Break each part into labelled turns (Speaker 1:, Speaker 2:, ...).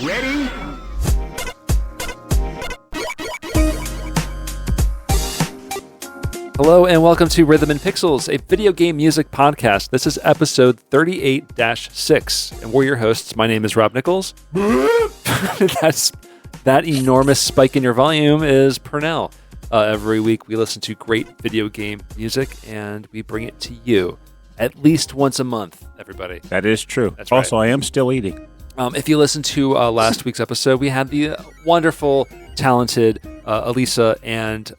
Speaker 1: Ready?
Speaker 2: Hello and welcome to Rhythm and Pixels, a video game music podcast. This is episode 38-6, and we're your hosts. My name is Rob Nichols. That enormous spike in your volume is Pernell. Every week we listen to great video game music, and we bring it to you at least once a month, everybody.
Speaker 3: That is true.
Speaker 2: That's right.
Speaker 3: Also, I am still eating.
Speaker 2: If you listened to last week's episode, we had the wonderful, talented Elisa and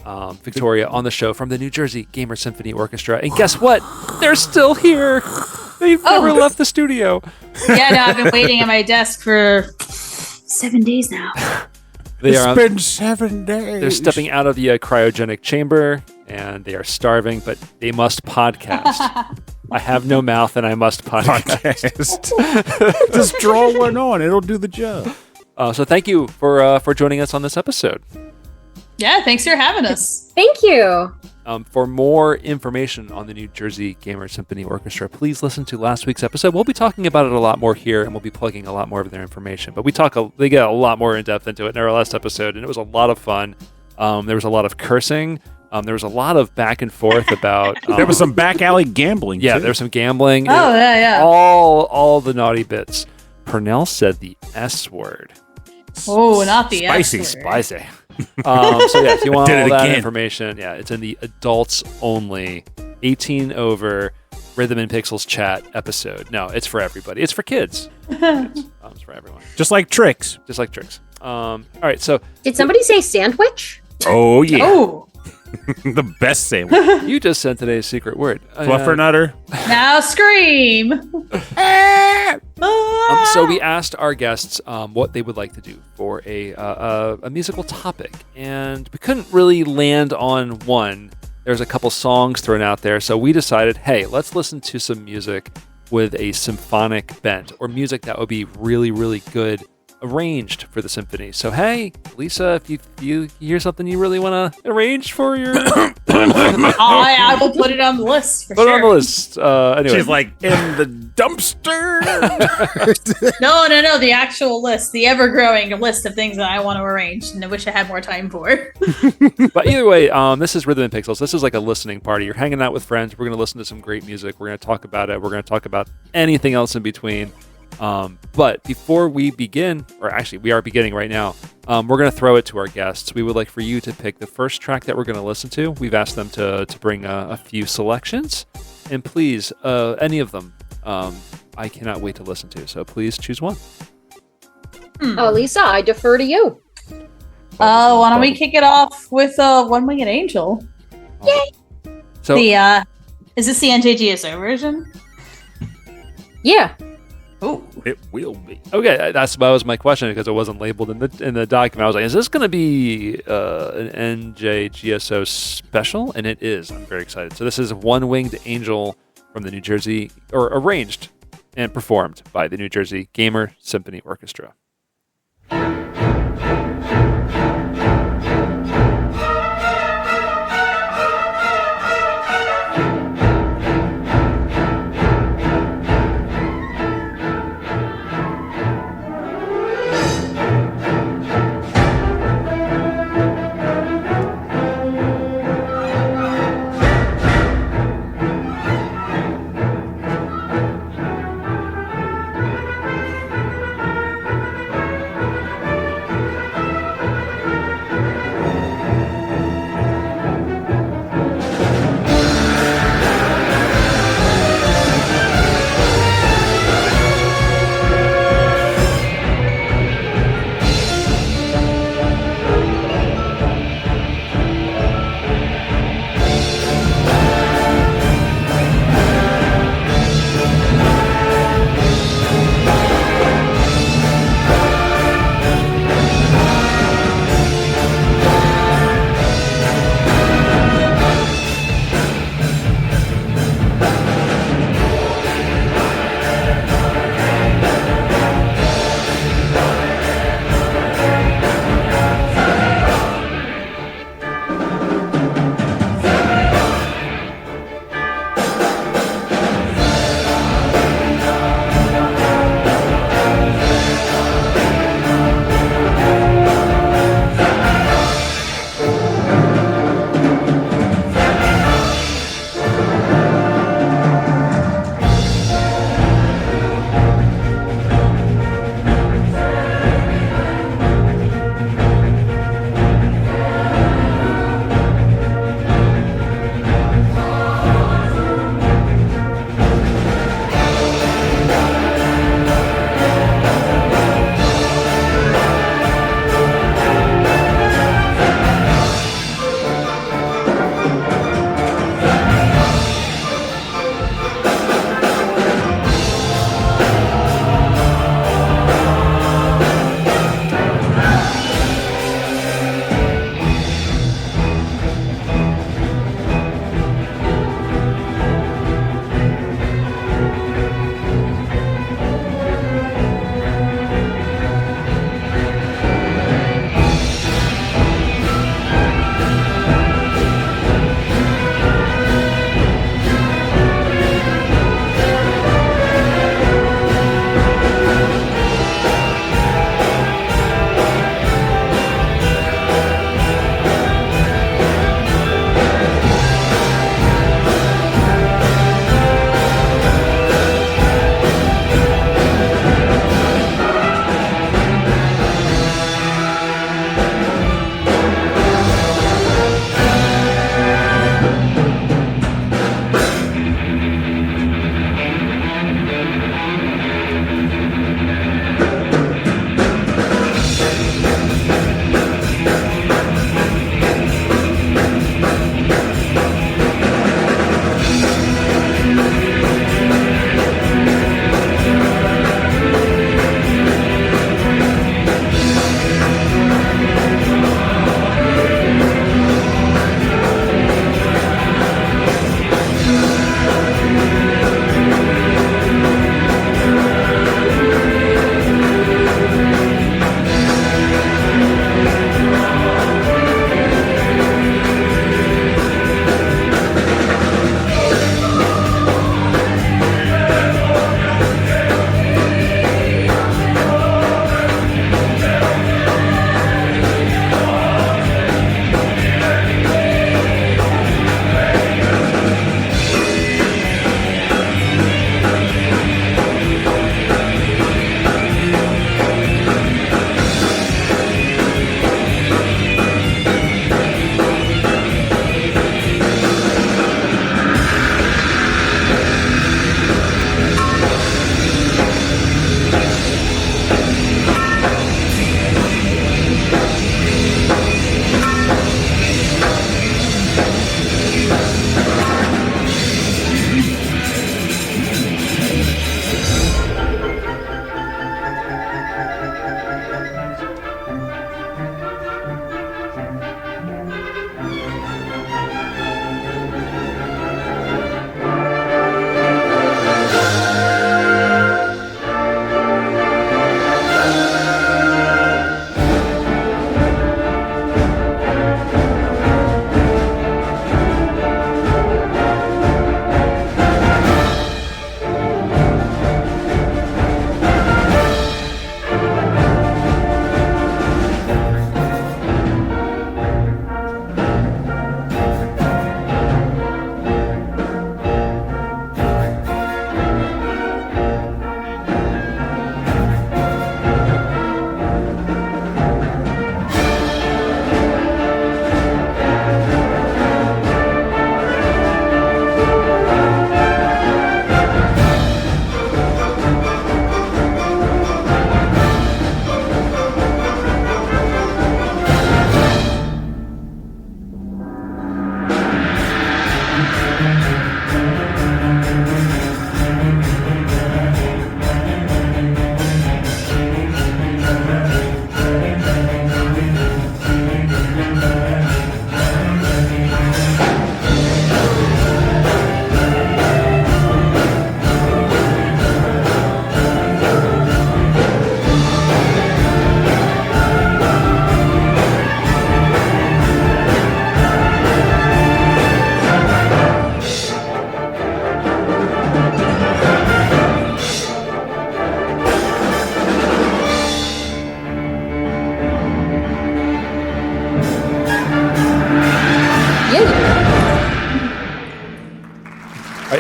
Speaker 2: Victoria on the show from the New Jersey Gamer Symphony Orchestra. And guess what? They're still here. They've never left the studio.
Speaker 4: Yeah, no, I've been waiting at my desk for 7 days now.
Speaker 3: It's been 7 days.
Speaker 2: They're stepping out of the cryogenic chamber, and they are starving, but they must podcast. I have no mouth, and I must podcast.
Speaker 3: Just draw one on. It'll do the job.
Speaker 2: So thank you for joining us on this episode.
Speaker 4: Yeah, thanks for having us.
Speaker 5: Thank you.
Speaker 2: For more information on the New Jersey Gamer Symphony Orchestra, please listen to last week's episode. We'll be talking about it a lot more here, and we'll be plugging a lot more of their information. But they get a lot more in depth into it in our last episode, and it was a lot of fun. There was a lot of cursing. There was a lot of back and forth about.
Speaker 3: There was some back alley gambling.
Speaker 2: Yeah,
Speaker 3: too.
Speaker 2: there was some gambling.
Speaker 4: Oh, yeah.
Speaker 2: All the naughty bits. Pernell said the S word.
Speaker 4: Oh, not the
Speaker 3: Spicy.
Speaker 4: S word.
Speaker 2: Spicy. So yeah, if you want
Speaker 3: Did it
Speaker 2: all that
Speaker 3: again.
Speaker 2: information, it's in the adults only 18 over Rhythm and Pixels chat episode. No, it's for everybody. It's for kids. It's for everyone.
Speaker 3: Just like tricks.
Speaker 2: Just like tricks. All right, so
Speaker 5: Did somebody say sandwich?
Speaker 3: Oh, yeah.
Speaker 4: Oh,
Speaker 3: The best sandwich.
Speaker 2: you just sent today's secret word.
Speaker 3: Fluffernutter.
Speaker 4: now scream.
Speaker 2: So we asked our guests what they would like to do for a musical topic, and we couldn't really land on one. There's a couple songs thrown out there, so we decided, hey, let's listen to some music with a symphonic bent, or music that would be really, really good arranged for the symphony. So hey, Lisa, if you hear something you really want to arrange for your
Speaker 4: I will put it on the list for
Speaker 2: put
Speaker 4: sure.
Speaker 2: it on the list. Anyway,
Speaker 3: She's like, in the dumpster.
Speaker 4: No, the actual list, the ever-growing list of things that I want to arrange, and I wish I had more time for.
Speaker 2: But either way, this is Rhythm and Pixels. This is like a listening party. You're hanging out with friends. We're going to listen to some great music. We're going to talk about it. We're going to talk about anything else in between. But before we begin, or actually we are beginning right now, we're going to throw it to our guests. We would like for you to pick the first track that we're going to listen to. We've asked them to bring a few selections, and please, any of them, I cannot wait to listen to. So please choose one.
Speaker 5: Oh, Lisa, I defer to you.
Speaker 4: Why don't we kick it off with One Winged Angel?
Speaker 5: Yay!
Speaker 2: So
Speaker 4: Is this the NJGSO version?
Speaker 5: Yeah.
Speaker 4: Oh,
Speaker 3: It will be.
Speaker 2: okay, that was my question because it wasn't labeled in the document. I was like, is this going to be an NJGSO special? And it is. I'm very excited. So this is One Winged Angel from the New Jersey, or arranged and performed by the New Jersey Gamer Symphony Orchestra.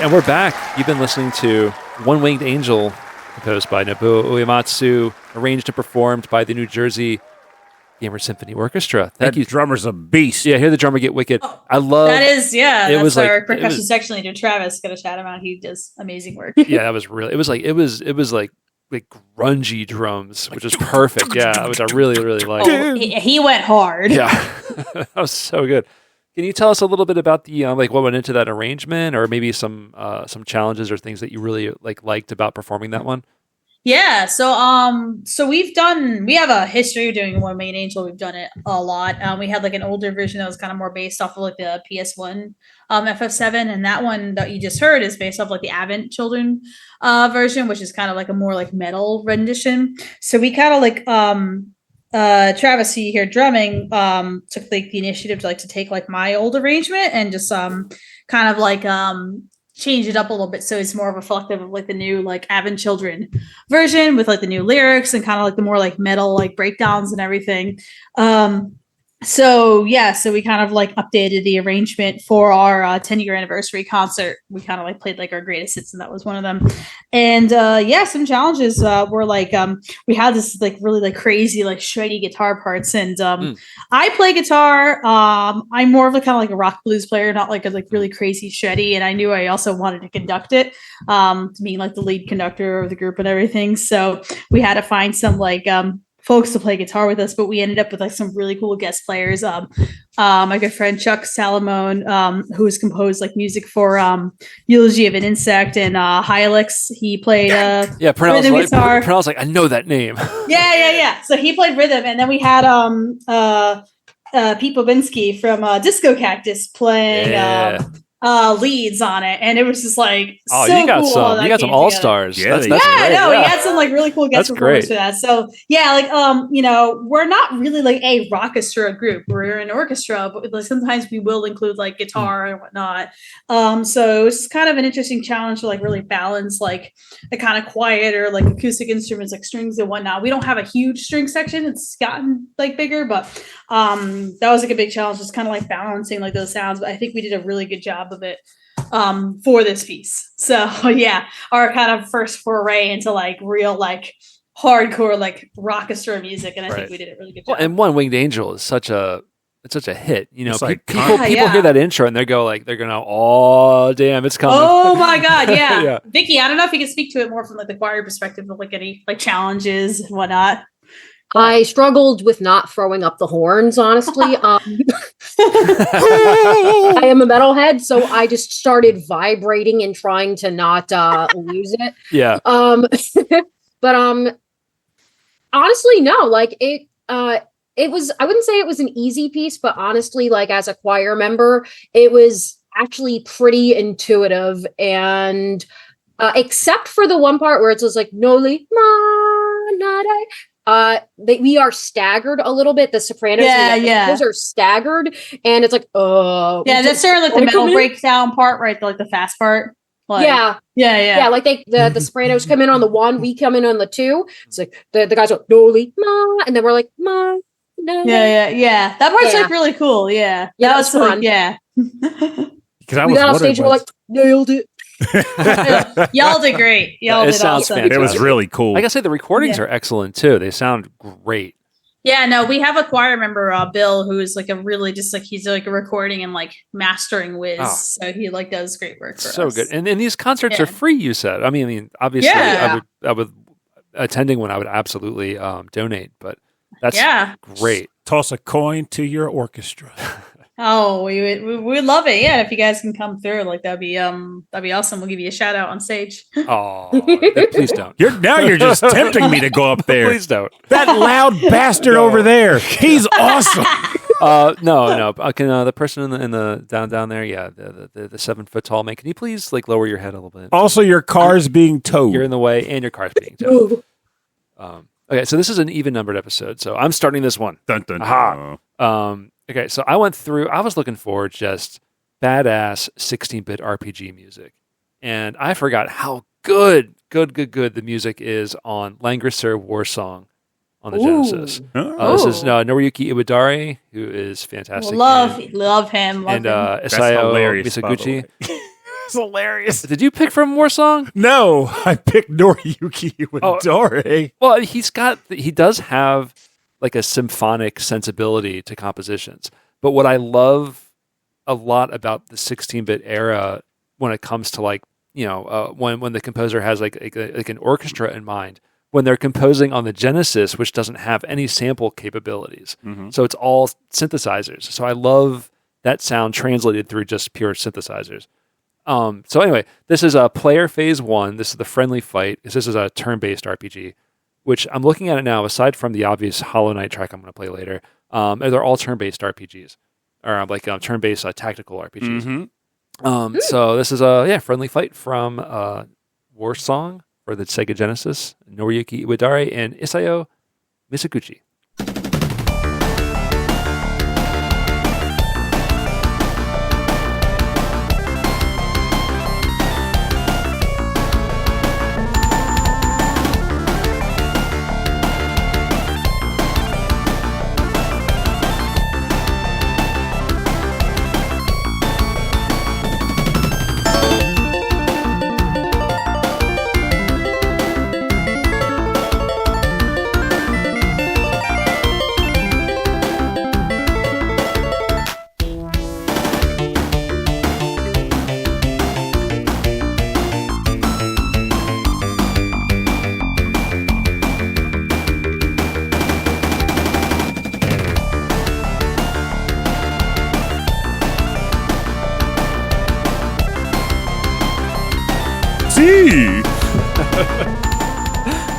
Speaker 2: And we're back. You've been listening to One Winged Angel, composed by Nobuo Uematsu, arranged and performed by the New Jersey Gamer Symphony Orchestra. Thank you.
Speaker 3: Drummer's a beast.
Speaker 2: Yeah, hear the drummer get wicked. I love
Speaker 4: that. Is
Speaker 2: it.
Speaker 4: That's
Speaker 2: Was
Speaker 4: our
Speaker 2: like,
Speaker 4: percussion section leader, Travis. Got to shout him out. He does amazing work.
Speaker 2: Yeah, that was really. It was like grungy drums, which is perfect. Yeah, which I really liked.
Speaker 4: He went hard.
Speaker 2: Yeah, that was so good. Can you tell us a little bit about the like what went into that arrangement, or maybe some challenges or things that you really liked about performing that one?
Speaker 4: Yeah, so we have a history of doing One Main Angel. We've done it a lot. We had like an older version that was kind of more based off of like the PS1 FF7, and that one that you just heard is based off like the Advent Children version, which is kind of like a more like metal rendition. So we kind of like Travis, who you hear drumming, took like the initiative to take like my old arrangement and just kind of like change it up a little bit so it's more reflective of like the new like Advent Children version with like the new lyrics and kind of like the more like metal like breakdowns and everything. So we kind of like updated the arrangement for our 10-year anniversary concert. We kind of like played like our greatest hits, and that was one of them. And some challenges were like we had this like really like crazy like shreddy guitar parts, and I play guitar. I'm more of a kind of like a rock blues player, not like a like really crazy shreddy. And I knew I also wanted to conduct it, to be like the lead conductor of the group and everything. So we had to find some like folks to play guitar with us, but we ended up with like some really cool guest players. My good friend Chuck Salamone, who has composed like music for Eulogy of an Insect and Hylex. He played rhythm guitar.
Speaker 2: Pernell's like, I know that name.
Speaker 4: Yeah. So he played rhythm, and then we had Pete Bobinski from Disco Cactus playing leads on it, and it was just like
Speaker 2: you got some all stars.
Speaker 4: He had some like really cool guest performers for that. So we're not really like a rockestra group. We're an orchestra, but like sometimes we will include like guitar and whatnot. So it's kind of an interesting challenge to like really balance like the kind of quieter like acoustic instruments like strings and whatnot. We don't have a huge string section; it's gotten like bigger, but that was like a big challenge, just kind of like balancing like those sounds. But I think we did a really good job of it for this piece. So our kind of first foray into like real like hardcore like rockestra music, and I think we did a really good job.
Speaker 2: Well, and One Winged Angel is such a hit. You know,
Speaker 3: like
Speaker 2: people hear that intro and they're going, oh damn, it's coming.
Speaker 4: Oh my god, yeah. Vicky, I don't know if you can speak to it more from like the choir perspective of like any like challenges and whatnot.
Speaker 5: I struggled with not throwing up the horns, honestly. I am a metalhead, so I just started vibrating and trying to not lose it.
Speaker 2: Yeah.
Speaker 5: But honestly, no. Like it was. I wouldn't say it was an easy piece, but honestly, like as a choir member, it was actually pretty intuitive, and except for the one part where it's just like "Noli ma nade." We are staggered a little bit. The sopranos, those are staggered, and it's like,
Speaker 4: that's sort of like the metal breakdown part, right? Like the fast part. Like, yeah.
Speaker 5: Like the sopranos come in on the 1, we come in on the 2. It's like the guys go Noli ma, and then we're like ma. No.
Speaker 4: Yeah. That part's like really cool. Yeah,
Speaker 5: that was fun.
Speaker 4: Like,
Speaker 3: because
Speaker 5: we got off stage and we're like nailed it.
Speaker 4: Y'all did great. Y'all did awesome.
Speaker 3: It was really cool.
Speaker 2: Like I say, the recordings are excellent too. They sound great.
Speaker 4: Yeah, no, we have a choir member, Bill, who is like a really just like he's like a recording and like mastering whiz. So he like does great work for us.
Speaker 2: So good. And these concerts are free, you said. I mean, obviously I would attending one, I would absolutely donate, but that's great.
Speaker 3: Toss a coin to your orchestra.
Speaker 4: Oh, we love it. Yeah, if you guys can come through, like that'd be awesome. We'll give you a shout out on stage.
Speaker 2: Oh, please don't.
Speaker 3: You're just tempting me to go up there.
Speaker 2: Please don't.
Speaker 3: That loud bastard over there. He's awesome.
Speaker 2: No. Can the person in the down there? Yeah, the 7 foot tall man. Can you please like lower your head a little bit?
Speaker 3: Also, your car's being towed.
Speaker 2: You're in the way, and your car's being towed. Okay, so this is an even numbered episode. So I'm starting this one.
Speaker 3: Dun, dun,
Speaker 2: dun. Okay, so I was looking for just badass 16-bit RPG music. And I forgot how good the music is on Langrisser War Song on the Genesis. This is Noriyuki Iwadare, who is fantastic.
Speaker 4: Love him.
Speaker 2: And Isayo Misaguchi.
Speaker 3: It's hilarious.
Speaker 2: Did you pick from War Song?
Speaker 3: No, I picked Noriyuki Iwadare.
Speaker 2: Well, he does have like a symphonic sensibility to compositions. But what I love a lot about the 16-bit era when it comes to like, when the composer has like an orchestra in mind, when they're composing on the Genesis, which doesn't have any sample capabilities. Mm-hmm. So it's all synthesizers. So I love that sound translated through just pure synthesizers. So anyway, this is a player phase 1. This is the friendly fight. This is a turn-based RPG, which I'm looking at it now, aside from the obvious Hollow Knight track I'm going to play later. They're all turn-based RPGs, or like turn-based tactical RPGs. Mm-hmm. So this is a friendly fight from War Song for the Sega Genesis, Noriyuki Iwadare and Isao Misaguchi.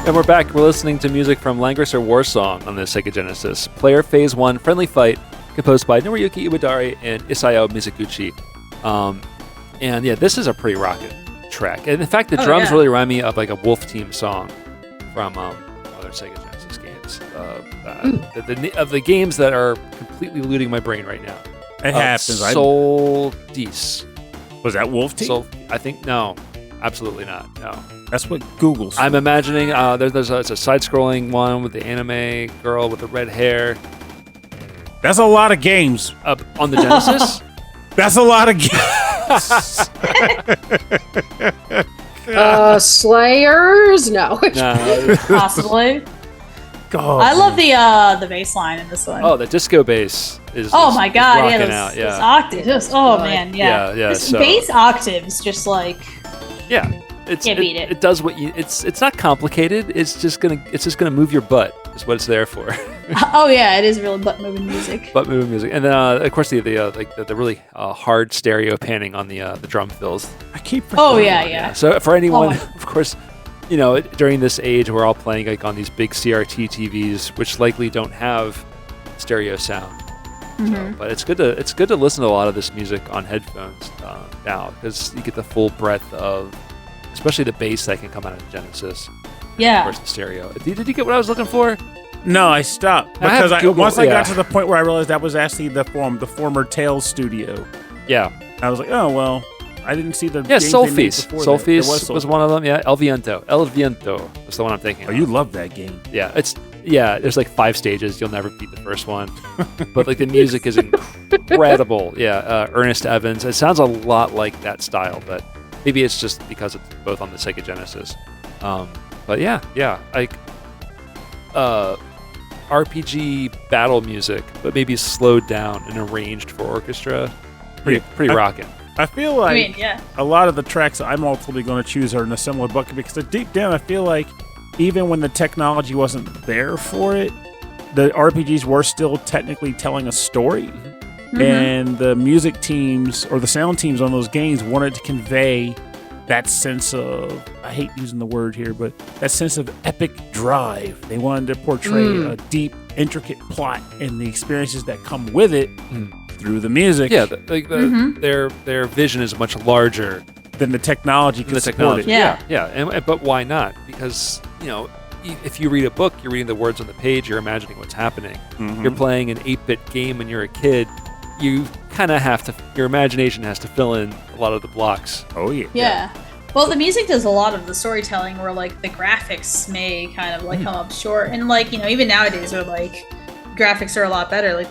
Speaker 2: And we're back. We're listening to music from Langrisser War Song on the Sega Genesis. Player Phase 1, Friendly Fight, composed by Noriyuki Iwadare and Isao Misaguchi. And yeah, this is a pretty rockin' track. And in fact, the drums really remind me of like a Wolf Team song from other Sega Genesis games. Of the games that are completely eluding my brain right now.
Speaker 3: It happens.
Speaker 2: Soul Dees.
Speaker 3: Was that Wolf Team?
Speaker 2: I think, no. Absolutely not. No.
Speaker 3: That's what Google's.
Speaker 2: I'm imagining there's a side-scrolling one with the anime girl with the red hair.
Speaker 3: That's a lot of games.
Speaker 2: On the Genesis?
Speaker 3: That's a lot of games.
Speaker 5: Slayers? No.
Speaker 4: Possibly.
Speaker 3: God,
Speaker 4: I love the bass line in this one.
Speaker 2: Oh, the disco bass is.
Speaker 4: Oh my god!
Speaker 2: Yeah,
Speaker 4: those octaves. Man, yeah. This bass octaves, just like.
Speaker 2: Yeah,
Speaker 4: can't beat it.
Speaker 2: It does what you. It's not complicated. It's just gonna move your butt. Is what it's there for.
Speaker 4: Oh yeah, it is really butt moving music.
Speaker 2: Butt moving music, and then of course the really hard stereo panning on the drum fills.
Speaker 3: I keep.
Speaker 4: Oh yeah.
Speaker 2: So for anyone, of course, during this age, we're all playing like on these big CRT TVs, which likely don't have stereo sound. Mm-hmm. So, but it's good to listen to a lot of this music on headphones now, because you get the full breadth of, especially the bass that can come out of Genesis.
Speaker 4: Yeah.
Speaker 2: Of course, the stereo. Did you get what I was looking for?
Speaker 3: No, I stopped because once I got to the point where I realized that was actually the former Tails studio.
Speaker 2: Yeah. I
Speaker 3: was like, oh well, I didn't see the.
Speaker 2: Yeah, Solfeis. Solfeis was one of them. Yeah, El Viento. That's the one I'm thinking.
Speaker 3: Oh, you love that game.
Speaker 2: Yeah, there's like 5 stages. You'll never beat the first one. But like the music is incredible. Yeah, Ernest Evans. It sounds a lot like that style, but maybe it's just because it's both on the Sega Genesis. But yeah, like RPG battle music, but maybe slowed down and arranged for orchestra. Pretty rocking.
Speaker 3: I feel like a lot of the tracks I'm ultimately going to choose are in a similar bucket, because deep down I feel like even when the technology wasn't there for it, the RPGs were still technically telling a story. Mm-hmm. And the music teams or the sound teams on those games wanted to convey that sense of, I hate using the word here, but that sense of epic drive. They wanted to portray a deep, intricate plot and the experiences that come with it through the music.
Speaker 2: Yeah, their vision is much larger
Speaker 3: than the technology can support it.
Speaker 2: Yeah. But why not? Because, if you read a book, you're reading the words on the page, you're imagining what's happening. Mm-hmm. You're playing an 8-bit game when you're a kid, you kind of have to, your imagination has to fill in a lot of the blocks.
Speaker 3: Oh, yeah.
Speaker 4: Yeah. Well, the music does a lot of the storytelling, where like the graphics may kind of like come up short, and like even nowadays are like graphics are a lot better. Like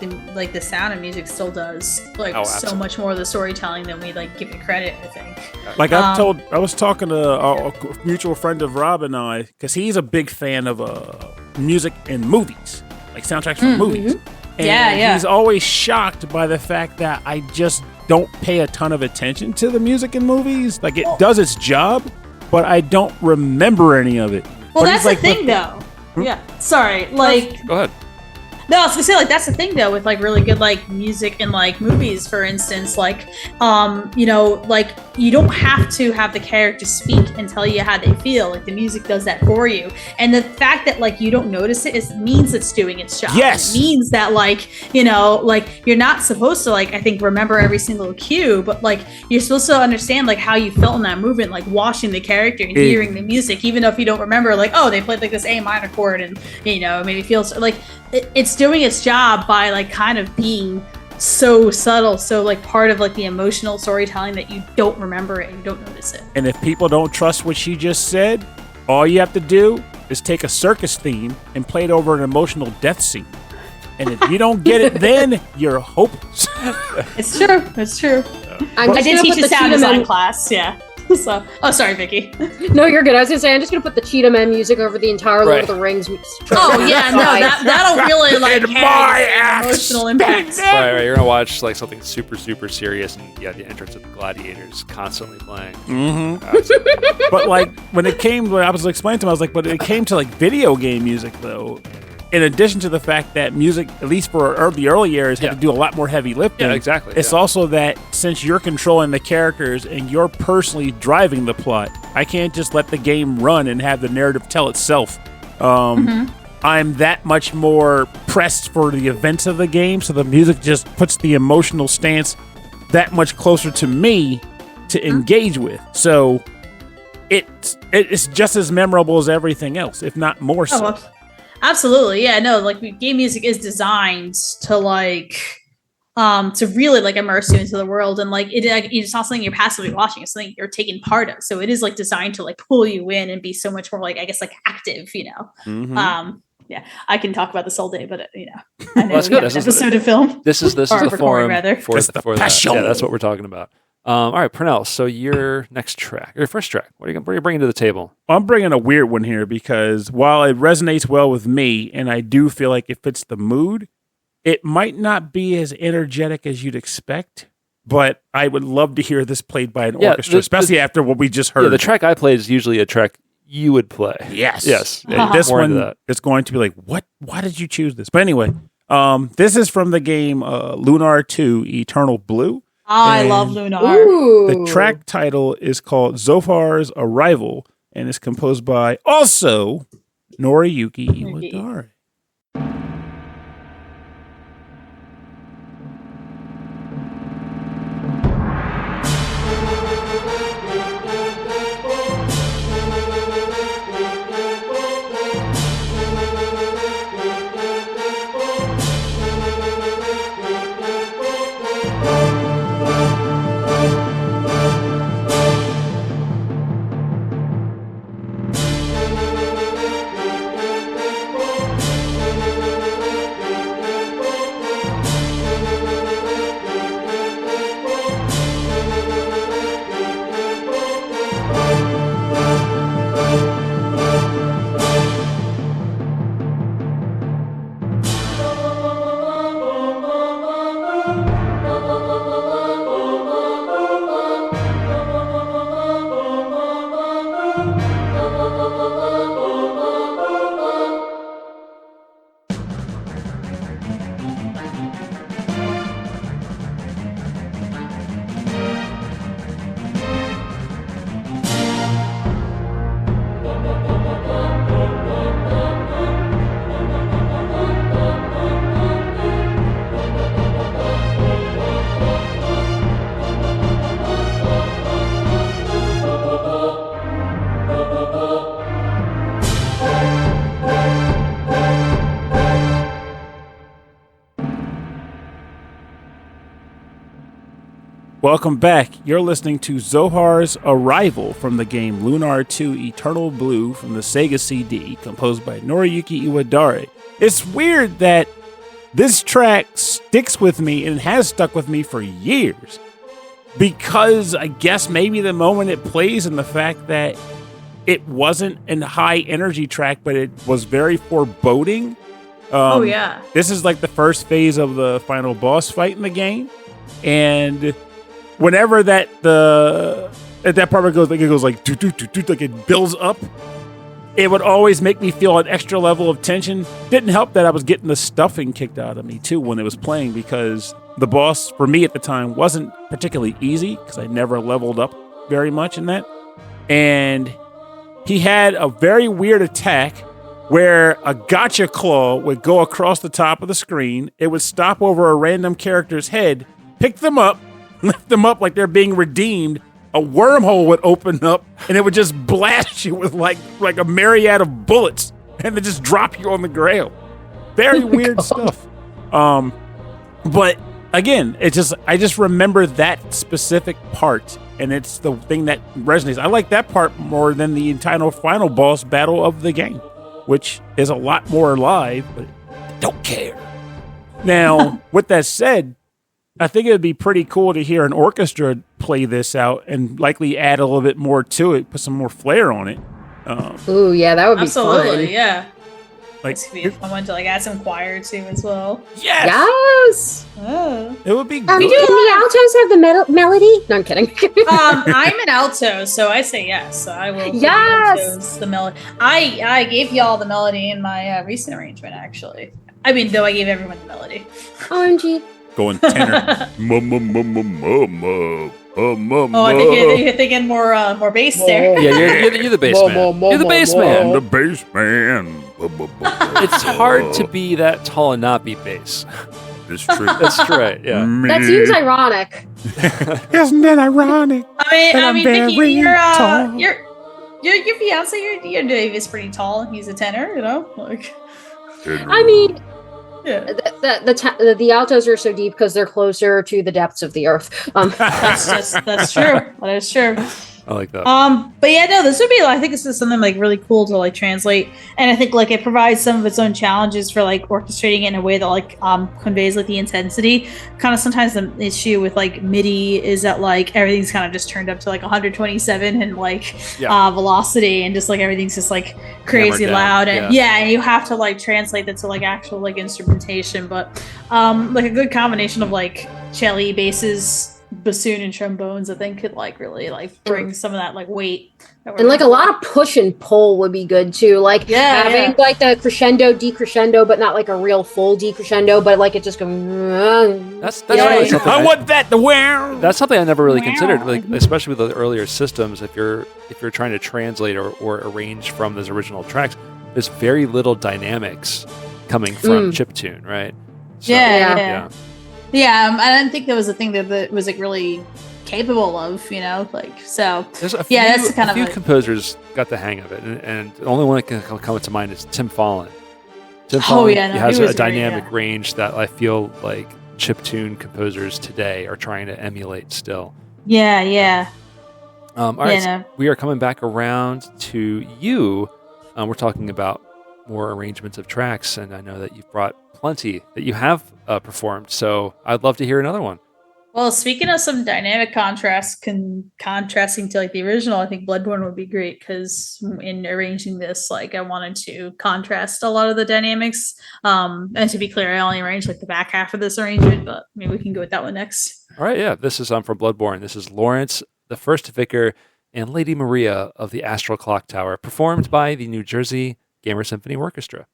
Speaker 4: the sound and music still does so much more of the storytelling than we give it credit, I think.
Speaker 3: Like I was talking to a mutual friend of Rob and I, because he's a big fan of music and movies, like soundtracks for movies. And he's always shocked by the fact that I just don't pay a ton of attention to the music in movies. Like, it does its job, but I don't remember any of it.
Speaker 4: Well, that's the thing, though. Yeah. Sorry.
Speaker 2: Go ahead.
Speaker 4: No, I was gonna say, that's the thing though with really good music in movies, for instance. You don't have to have the characters speak and tell you how they feel. The music does that for you, and the fact that you don't notice it means it's doing its job.
Speaker 3: Yes,
Speaker 4: it means that you're not supposed to I think remember every single cue, but you're supposed to understand how you felt in that movement, watching the character and hearing the music, even if you don't remember they played this A minor chord and it made me feel it's doing its job by kind of being so subtle, so part of the emotional storytelling that you don't remember it and you don't notice it.
Speaker 3: And if people don't trust what she just said, all you have to do is take a circus theme and play it over an emotional death scene. And if you don't get it, then you're hopeless.
Speaker 4: It's true. I did teach a sound design class. Yeah. So, sorry, Vicky.
Speaker 5: No, you're good. I was gonna say I'm just gonna put the Cheetah Man music over the entire Lord of the Rings.
Speaker 4: Oh yeah, no, that'll really have emotional impact.
Speaker 2: Right. You're gonna watch something super, super serious, and the entrance of the gladiators constantly playing.
Speaker 3: Mm-hmm. But when I was explaining to him, I was but it came to video game music though. In addition to the fact that music, at least for the early years, had to do a lot more heavy lifting.
Speaker 2: Yeah, exactly.
Speaker 3: It's also that since you're controlling the characters and you're personally driving the plot, I can't just let the game run and have the narrative tell itself. I'm that much more pressed for the events of the game, so the music just puts the emotional stance that much closer to me to engage with. So it's just as memorable as everything else, if not more so.
Speaker 4: Absolutely, yeah. No, game music is designed to to really immerse you into the world, and it's not something you're passively watching; it's something you're taking part of. So it is designed to pull you in and be so much more active.
Speaker 3: Mm-hmm.
Speaker 4: Yeah, I can talk about this all day, but I know
Speaker 2: that's good.
Speaker 4: This episode of film.
Speaker 2: This is the forum for that.
Speaker 3: Yeah,
Speaker 2: that's what we're talking about. All right, Pernell, so your next track, your first track, what are you bringing to the table?
Speaker 3: I'm bringing a weird one here because while it resonates well with me and I do feel like it fits the mood, it might not be as energetic as you'd expect, but I would love to hear this played by an orchestra, especially after what we just heard.
Speaker 2: Yeah, the track I played is usually a track you would play.
Speaker 3: Yes.
Speaker 2: Yeah,
Speaker 3: this one is going to be what? Why did you choose this? But anyway, this is from the game Lunar 2 Eternal Blue.
Speaker 4: I love Lunar.
Speaker 3: The track title is called Zophar's Arrival, and is composed by also Noriyuki Iwadare. Welcome back. You're listening to Zohar's Arrival from the game Lunar 2 Eternal Blue from the Sega CD, composed by Noriyuki Iwadare. It's weird that this track sticks with me and has stuck with me for years because I guess maybe the moment it plays and the fact that it wasn't a high energy track, but it was very foreboding.
Speaker 4: Oh yeah.
Speaker 3: This is like the first phase of the final boss fight in the game, and whenever at that part it goes like do do do do, like it builds up. It would always make me feel an extra level of tension. Didn't help that I was getting the stuffing kicked out of me too when it was playing, because the boss for me at the time wasn't particularly easy because I never leveled up very much in that, and he had a very weird attack where a gotcha claw would go across the top of the screen. It would stop over a random character's head, pick them up, lift them up like they're being redeemed. A wormhole would open up, and it would just blast you with like a myriad of bullets, and then just drop you on the ground. Very weird stuff. But again, I just remember that specific part, and it's the thing that resonates. I like that part more than the entire final boss battle of the game, which is a lot more live, but I don't care. Now, with that said, I think it would be pretty cool to hear an orchestra play this out and likely add a little bit more to it, put some more flair on it.
Speaker 5: Ooh, yeah, that would be
Speaker 4: absolutely,
Speaker 5: fun.
Speaker 4: yeah.
Speaker 3: Like,
Speaker 4: This could be a fun one to like add some choir to as well.
Speaker 5: Yes!
Speaker 4: Oh.
Speaker 3: It would be
Speaker 5: Can
Speaker 3: good.
Speaker 5: the altos have the melody? No, I'm kidding.
Speaker 4: I'm an alto, so I say yes. So I will. give
Speaker 5: Yes!
Speaker 4: the altos the melody. I gave y'all the melody in my recent arrangement, actually. I mean, though I gave everyone the melody.
Speaker 5: OMG.
Speaker 3: Going tenor.
Speaker 4: Oh, I think you're thinking more bass there.
Speaker 2: Yeah, you're the bass man. You're the bass man.
Speaker 3: The bass man.
Speaker 2: It's hard to be that tall and not be bass.
Speaker 3: It's true.
Speaker 2: That's right. Yeah.
Speaker 5: That seems ironic.
Speaker 3: Isn't that ironic?
Speaker 4: I mean, Vicky,
Speaker 3: very tall.
Speaker 4: your fiance, your Dave is pretty tall. He's a tenor, you know. Like,
Speaker 5: I mean,
Speaker 4: yeah.
Speaker 5: the altos are so deep because they're closer to the depths of the earth.
Speaker 4: That's true. That is true.
Speaker 2: I like that.
Speaker 4: But yeah, no, this would be. I think this is something like really cool to like translate, and I think like it provides some of its own challenges for like orchestrating it in a way that like conveys like the intensity. Kind of sometimes the issue with like MIDI is that like everything's kind of just turned up to like 127 and like velocity, and just like everything's just like crazy loud, and and you have to like translate that to like actual like instrumentation. But like a good combination of like cello, basses, bassoon, and trombones, I think could like really like bring some of that like weight.
Speaker 5: And like a lot of push and pull would be good too. Like having like the crescendo, decrescendo, but not like a real full decrescendo, but like it just goes.
Speaker 2: That's really something
Speaker 3: I want that to wear.
Speaker 2: That's something I never really considered, like especially with the earlier systems. If you're trying to translate or arrange from those original tracks, there's very little dynamics coming from chiptune, right? So,
Speaker 4: Yeah, I didn't think that was a thing that was like really capable of, you know, like so.
Speaker 2: There's a few,
Speaker 4: that's kind
Speaker 2: a few
Speaker 4: of
Speaker 2: composers got the hang of it, and the only one that can come to mind is Tim Fallon. Tim Fallon has a dynamic range that I feel like chiptune composers today are trying to emulate still.
Speaker 4: Yeah.
Speaker 2: All right, so we are coming back around to you. We're talking about more arrangements of tracks, and I know that you've brought plenty that you have performed, so I'd love to hear another one.
Speaker 4: Well, speaking of some dynamic contrasting to like the original, I think Bloodborne would be great because in arranging this, like I wanted to contrast a lot of the dynamics. And to be clear, I only arranged like the back half of this arrangement, but maybe we can go with that one next.
Speaker 2: All right, yeah, this is from Bloodborne. This is Lawrence, the First Vicar, and Lady Maria of the Astral Clock Tower, performed by the New Jersey Gamer Symphony Orchestra.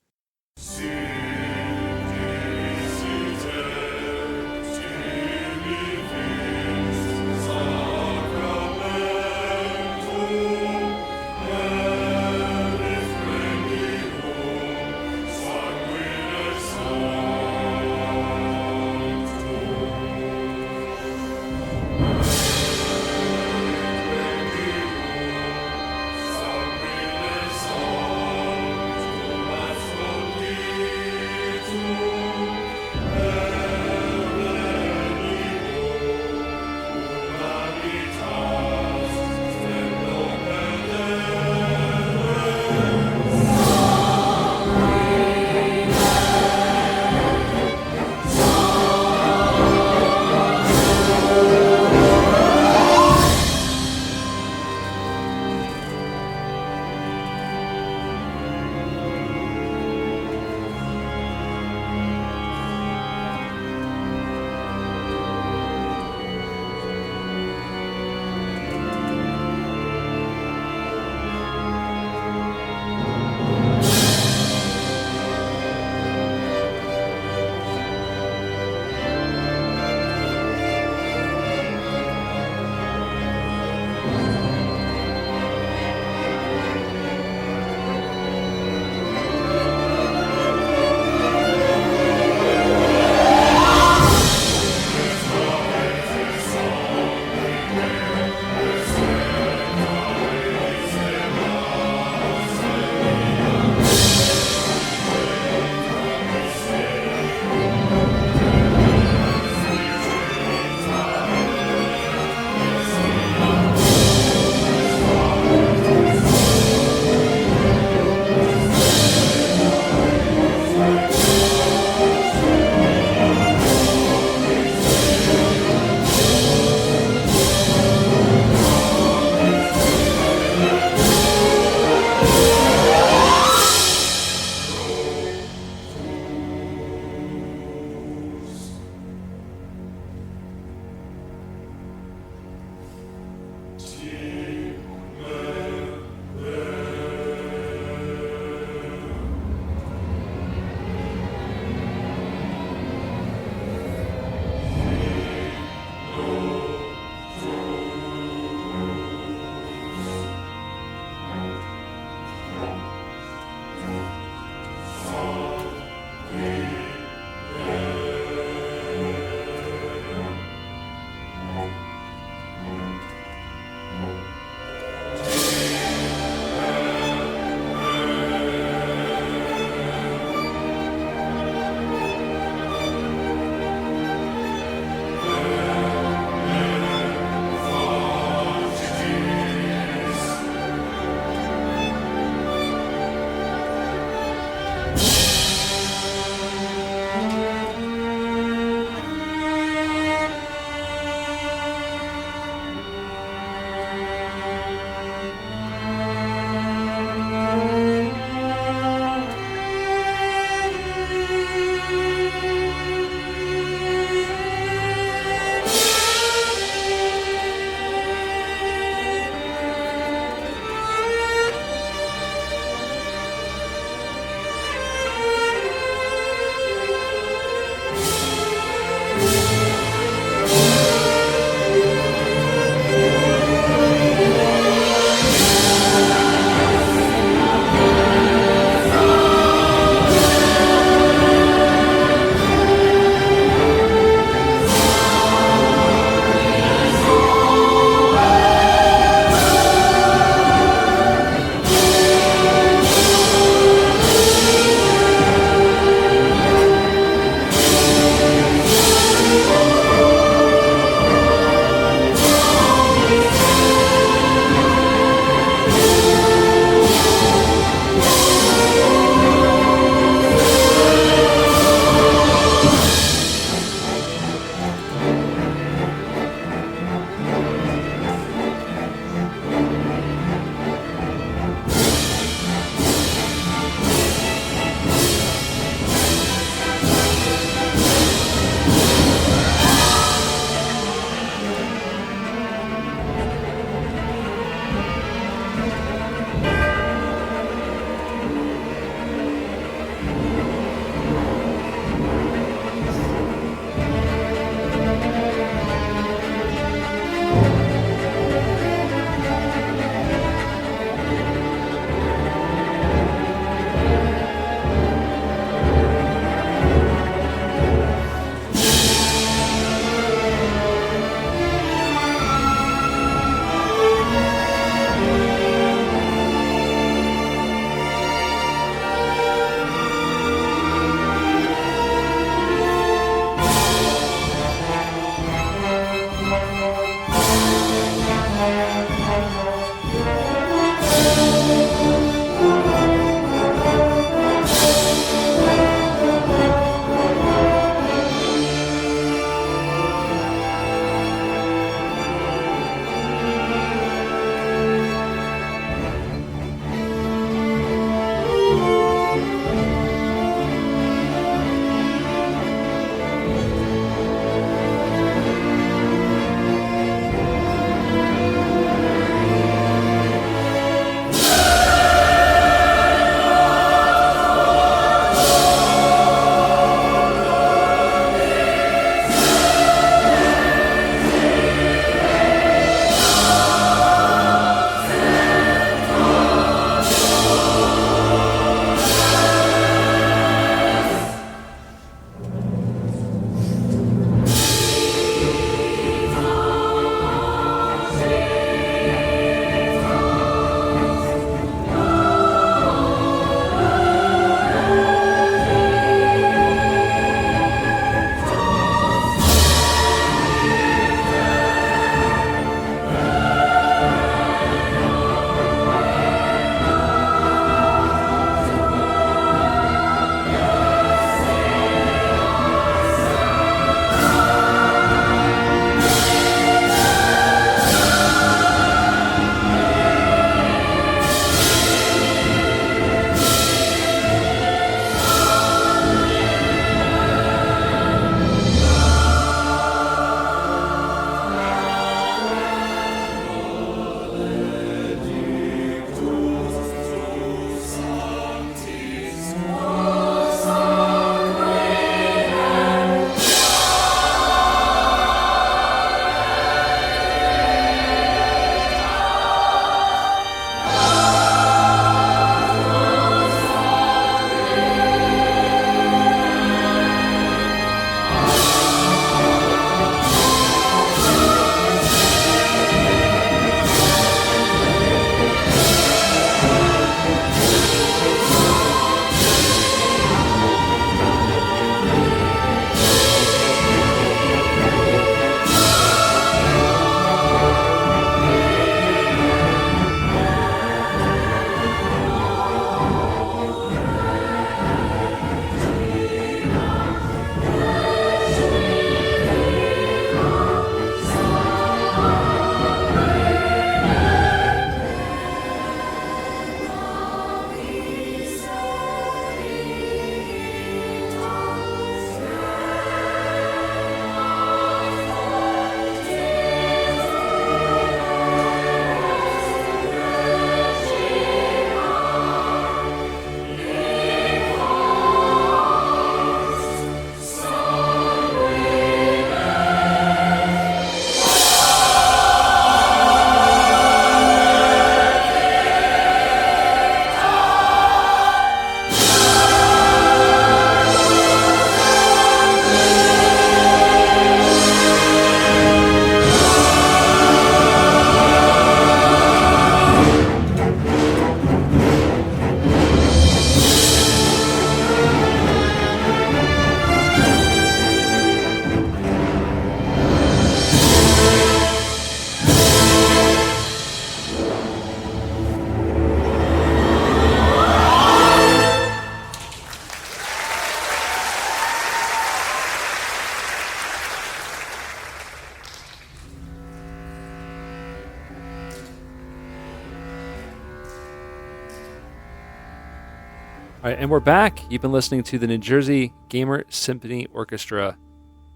Speaker 2: All right, and we're back. You've been listening to the New Jersey Gamer Symphony Orchestra.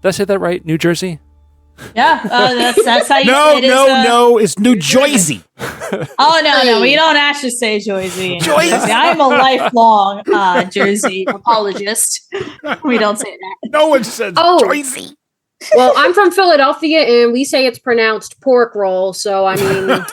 Speaker 2: Did I say that right? New Jersey?
Speaker 4: Yeah, that's how you say it.
Speaker 3: No, it's New Jersey.
Speaker 4: Oh, no, we don't actually say Jersey. I'm a lifelong Jersey apologist. We don't say that.
Speaker 3: No one says Jersey.
Speaker 5: Well, I'm from Philadelphia, and we say it's pronounced pork roll. So I mean,
Speaker 3: no,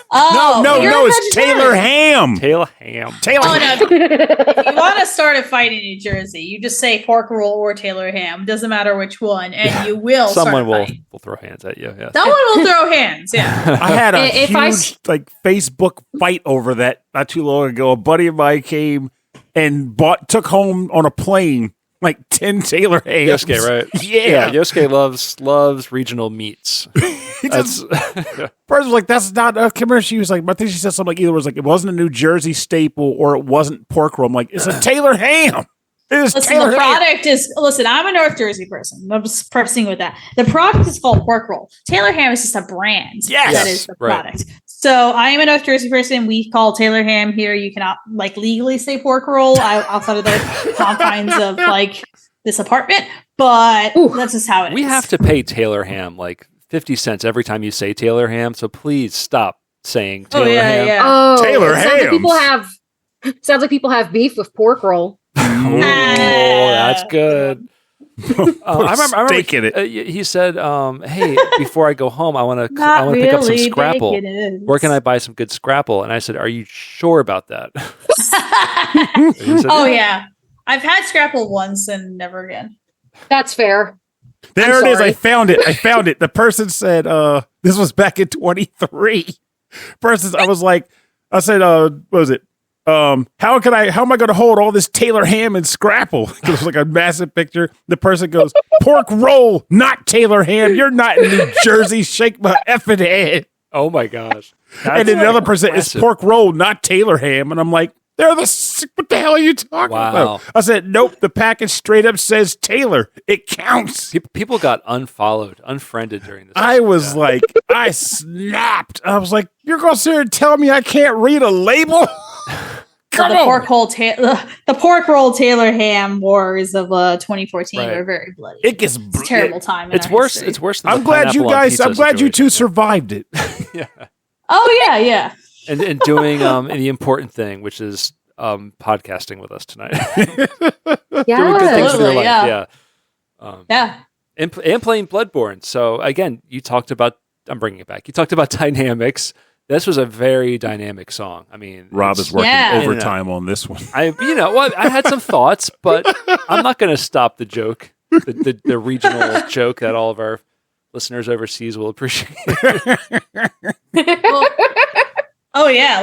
Speaker 3: it's Taylor Ham.
Speaker 2: Taylor Ham.
Speaker 4: No. If you want to start a fight in New Jersey, you just say pork roll or Taylor Ham. Doesn't matter which one, and you will.
Speaker 2: Someone will throw hands at you. Yeah.
Speaker 4: Someone will throw hands. Yeah.
Speaker 3: I had a huge Facebook fight over that not too long ago. A buddy of mine came and took home on a plane 10 Taylor Hams.
Speaker 2: Yosuke, right?
Speaker 3: Yeah.
Speaker 2: Yosuke loves regional meats.
Speaker 3: Person was like, that's not a commercial. She was like, I think she said something either was it wasn't a New Jersey staple or it wasn't pork roll. I'm like, it's a Taylor Ham.
Speaker 4: The product is, I'm a North Jersey person. I'm just prefacing with that. The product is called pork roll. Taylor Ham is just a brand.
Speaker 3: Yes.
Speaker 4: That is the product. So I am a North Jersey person. We call Taylor Ham here. You cannot legally say pork roll outside of the confines of this apartment, but that's just how it is.
Speaker 2: We have to pay Taylor Ham 50 cents every time you say Taylor Ham. So please stop saying Taylor Ham.
Speaker 4: Yeah.
Speaker 5: Oh,
Speaker 3: Taylor Ham.
Speaker 5: Sounds like people have beef with pork roll.
Speaker 2: Oh, that's good. I remember he said, "Hey, before I go home, I want to pick up some Scrapple. Where can I buy some good Scrapple?" And I said, "Are you sure about that?"
Speaker 4: Oh yeah, I've had Scrapple once and never again.
Speaker 5: That's fair.
Speaker 3: There it is. I found it. The person said, "This was back in 23." I said, "What was it? How am I going to hold all this Taylor Ham and Scrapple?" It was a massive picture. The person goes, "Pork roll, not Taylor Ham. You're not in New Jersey. Shake my effing head."
Speaker 2: Oh my gosh.
Speaker 3: And then another person, it's pork roll, not Taylor Ham. And I'm like, what the hell are you talking about? I said, nope, the package straight up says Taylor. It counts.
Speaker 2: People got unfriended during this.
Speaker 3: I was I snapped. I was like, you're going to sit here and tell me I can't read a label?
Speaker 4: The pork roll Taylor Ham wars of 2014 were very bloody.
Speaker 3: It's
Speaker 4: a terrible time.
Speaker 2: It's worse. It's worse than
Speaker 3: I'm glad you two survived it.
Speaker 2: Yeah.
Speaker 4: Oh yeah.
Speaker 2: And doing the important thing, which is podcasting with us tonight.
Speaker 5: Yeah,
Speaker 2: doing good things in their life.
Speaker 4: Yeah.
Speaker 2: And playing Bloodborne. So again, you talked about. I'm bringing it back. You talked about dynamics. This was a very dynamic song. I mean,
Speaker 3: Rob is working overtime on this one.
Speaker 2: I had some thoughts, but I'm not going to stop the joke, the regional joke that all of our listeners overseas will appreciate.
Speaker 4: Oh yeah,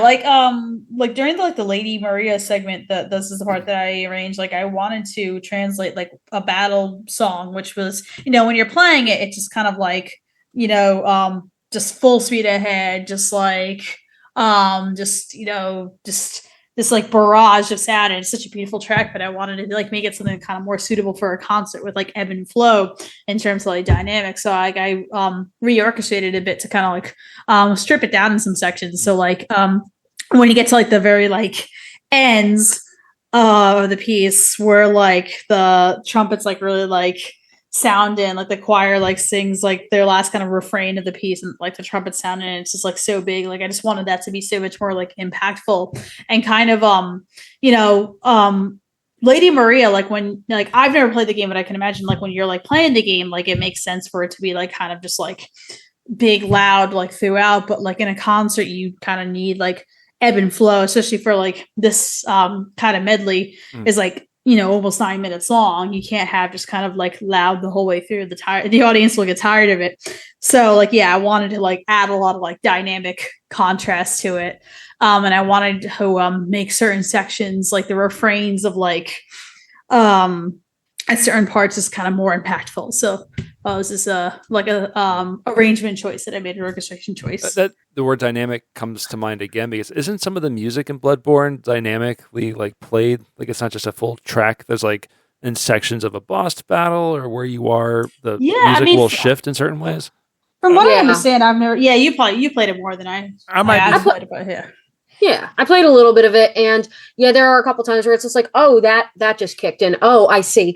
Speaker 4: during the Lady Maria segment, this is the part that I arranged. I wanted to translate a battle song, which was when you're playing it, it's just kind of just full speed ahead, just this barrage of sound. And it's such a beautiful track, but I wanted to make it something kind of more suitable for a concert with ebb and flow in terms of dynamics. So I reorchestrated a bit to kind of strip it down in some sections. So when you get to the very ends of the piece where the trumpets really sound in, the choir sings their last kind of refrain of the piece, and the trumpet sound, and it's just so big. I just wanted that to be so much more impactful and kind of Lady Maria, when I've never played the game, but I can imagine when you're playing the game, it makes sense for it to be kind of just big, loud throughout, but in a concert you kind of need ebb and flow, especially for this kind of medley is almost 9 minutes long. You can't have just kind of loud the whole way through. The audience will get tired of it. So I wanted to add a lot of dynamic contrast to it. And I wanted to make certain sections the refrains of at certain parts is kind of more impactful. So this is a arrangement choice that I made, an orchestration choice.
Speaker 2: That the word dynamic comes to mind again, because isn't some of the music in Bloodborne dynamically played? It's not just a full track. There's in sections of a boss battle or where you are, the music will shift in certain ways.
Speaker 4: From what I understand, I've never. Yeah, you played it more than I.
Speaker 3: I might.
Speaker 4: Played it, but yeah.
Speaker 5: Yeah, I played a little bit of it, and yeah, there are a couple times where it's just like, oh, that just kicked in. Oh, I see.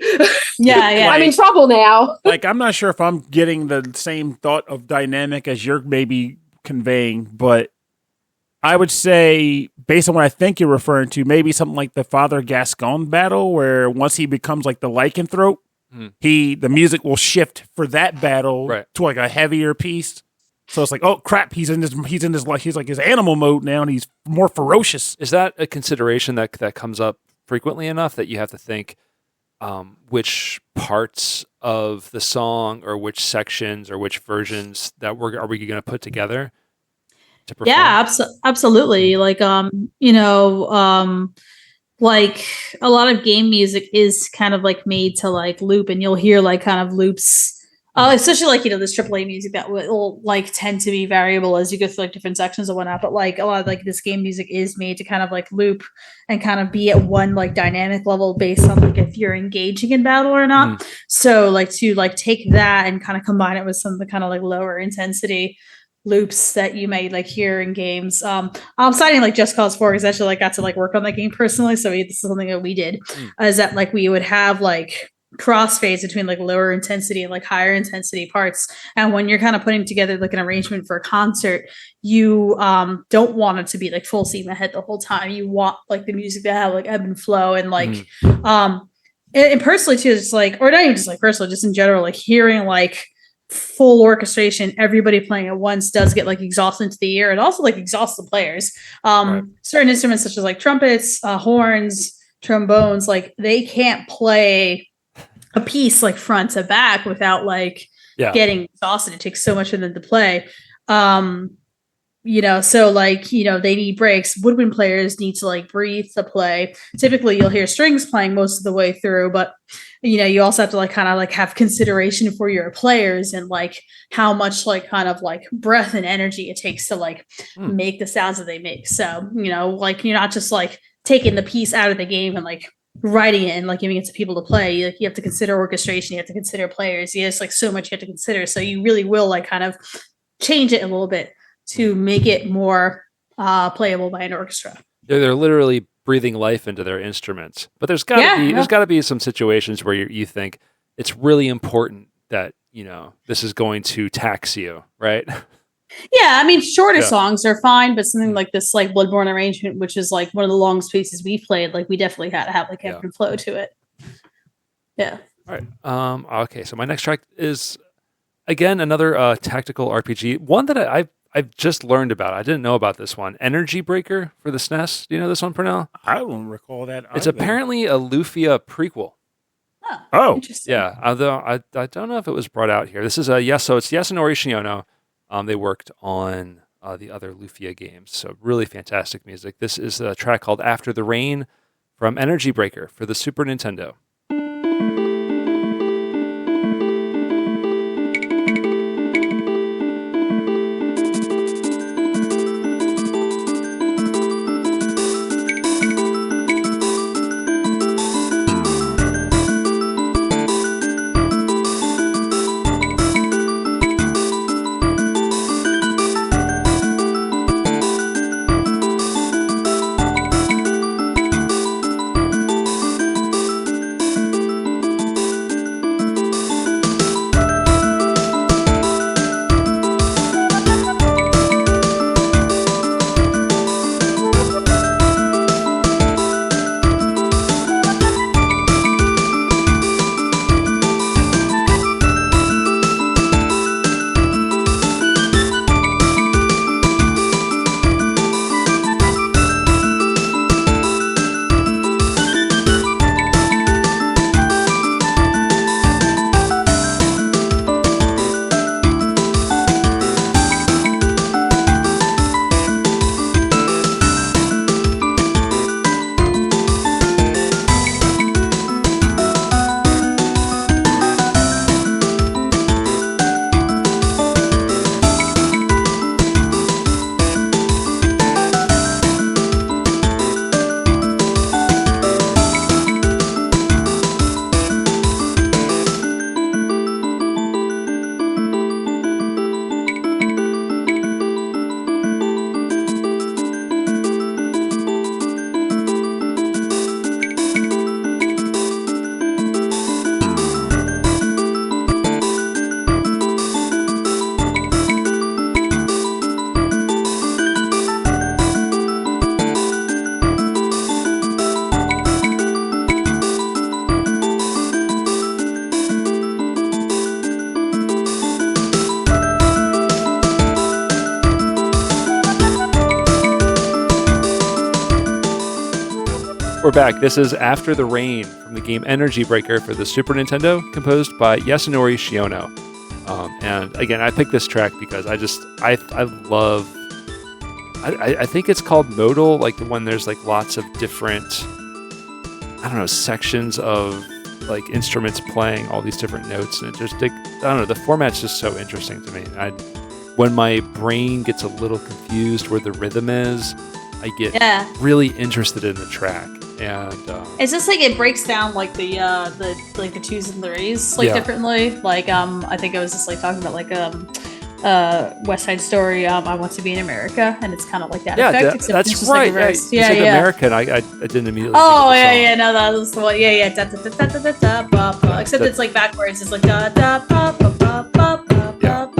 Speaker 4: Yeah.
Speaker 5: I'm in trouble now.
Speaker 3: Like, I'm not sure if I'm getting the same thought of dynamic as you're maybe conveying, but I would say, based on what I think you're referring to, maybe something like the Father Gascon battle, where once he becomes like the lycanthrope, the music will shift for that battle to like a heavier piece. So it's like, oh crap, he's in his animal mode now, and he's more ferocious.
Speaker 2: Is that a consideration that comes up frequently enough that you have to think which parts of the song or which sections or which versions that are we going to put together to perform?
Speaker 4: Yeah, absolutely. Like like a lot of game music is kind of like made to like loop, and you'll hear like kind of loops. Especially like, this AAA music that will like tend to be variable as you go through like different sections and whatnot. But like a lot of like this game music is made to kind of like loop and kind of be at one like dynamic level based on like if you're engaging in battle or not. So like to like take that and kind of combine it with some of the kind of like lower intensity loops that you may like hear in games. I'm citing like Just Cause 4 because I actually like got to like work on that game personally. So this is something that we did is that like we would have like crossfades between like lower intensity and like higher intensity parts, and when you're kind of putting together like an arrangement for a concert, you don't want it to be like full steam ahead the whole time. You want like the music to have like ebb and flow, and like and personally too, it's like, or not even just like personally, just in general, like hearing like full orchestration, everybody playing at once does get like exhausting to the ear, and also like exhausts the players. Certain instruments such as like trumpets, horns, trombones, like they can't play a piece like front to back without like getting exhausted. It takes so much for them to play. So like, they need breaks. Woodwind players need to like breathe to play. Typically you'll hear strings playing most of the way through, but you also have to like kind of like have consideration for your players and like how much like kind of like breath and energy it takes to like make the sounds that they make. So, like you're not just like taking the piece out of the game and like writing it and like giving it to people to play. Like you have to consider orchestration, you have to consider players. There's like so much you have to consider. So you really will like kind of change it a little bit to make it more playable by an orchestra.
Speaker 2: They're literally breathing life into their instruments. But there's got to be some situations where you think it's really important that this is going to tax you, right?
Speaker 4: Yeah, I mean, shorter songs are fine, but something like this, like Bloodborne arrangement, which is like one of the longest pieces we've played, like we definitely had to have like ebb and flow to it. Yeah. All
Speaker 2: right. Okay, so my next track is again another tactical RPG, one that I've just learned about. I didn't know about this one. Energy Breaker for the SNES. Do you know this one, Pernell?
Speaker 3: I don't recall that.
Speaker 2: It's apparently a Lufia prequel.
Speaker 3: Oh,
Speaker 4: interesting.
Speaker 2: Yeah, although I don't know if it was brought out here. This is it's Yasunori Shiono. They worked on the other Lufia games, so really fantastic music. This is a track called After the Rain from Energy Breaker for the Super Nintendo. We're back. This is After the Rain from the game Energy Breaker for the Super Nintendo, composed by Yasunori Shiono. And again, I picked this track because I love. I think it's called modal, like the one there's like lots of different, I don't know, sections of like instruments playing all these different notes, and it just I don't know, the format's just so interesting to me. When my brain gets a little confused where the rhythm is, I get really interested in the track. And
Speaker 4: it's just like it breaks down like the twos and threes like differently. Like I think I was just like talking about like West Side Story. I Want to Be in America, and it's kind of like that effect.
Speaker 2: That's
Speaker 4: just
Speaker 2: right.
Speaker 4: Like
Speaker 2: you said American. I didn't immediately.
Speaker 4: Oh yeah. No, that was the one. Yeah. Da, da, da, da, da, da, ba, ba. Except it's like backwards. It's like da da ba ba ba ba ba ba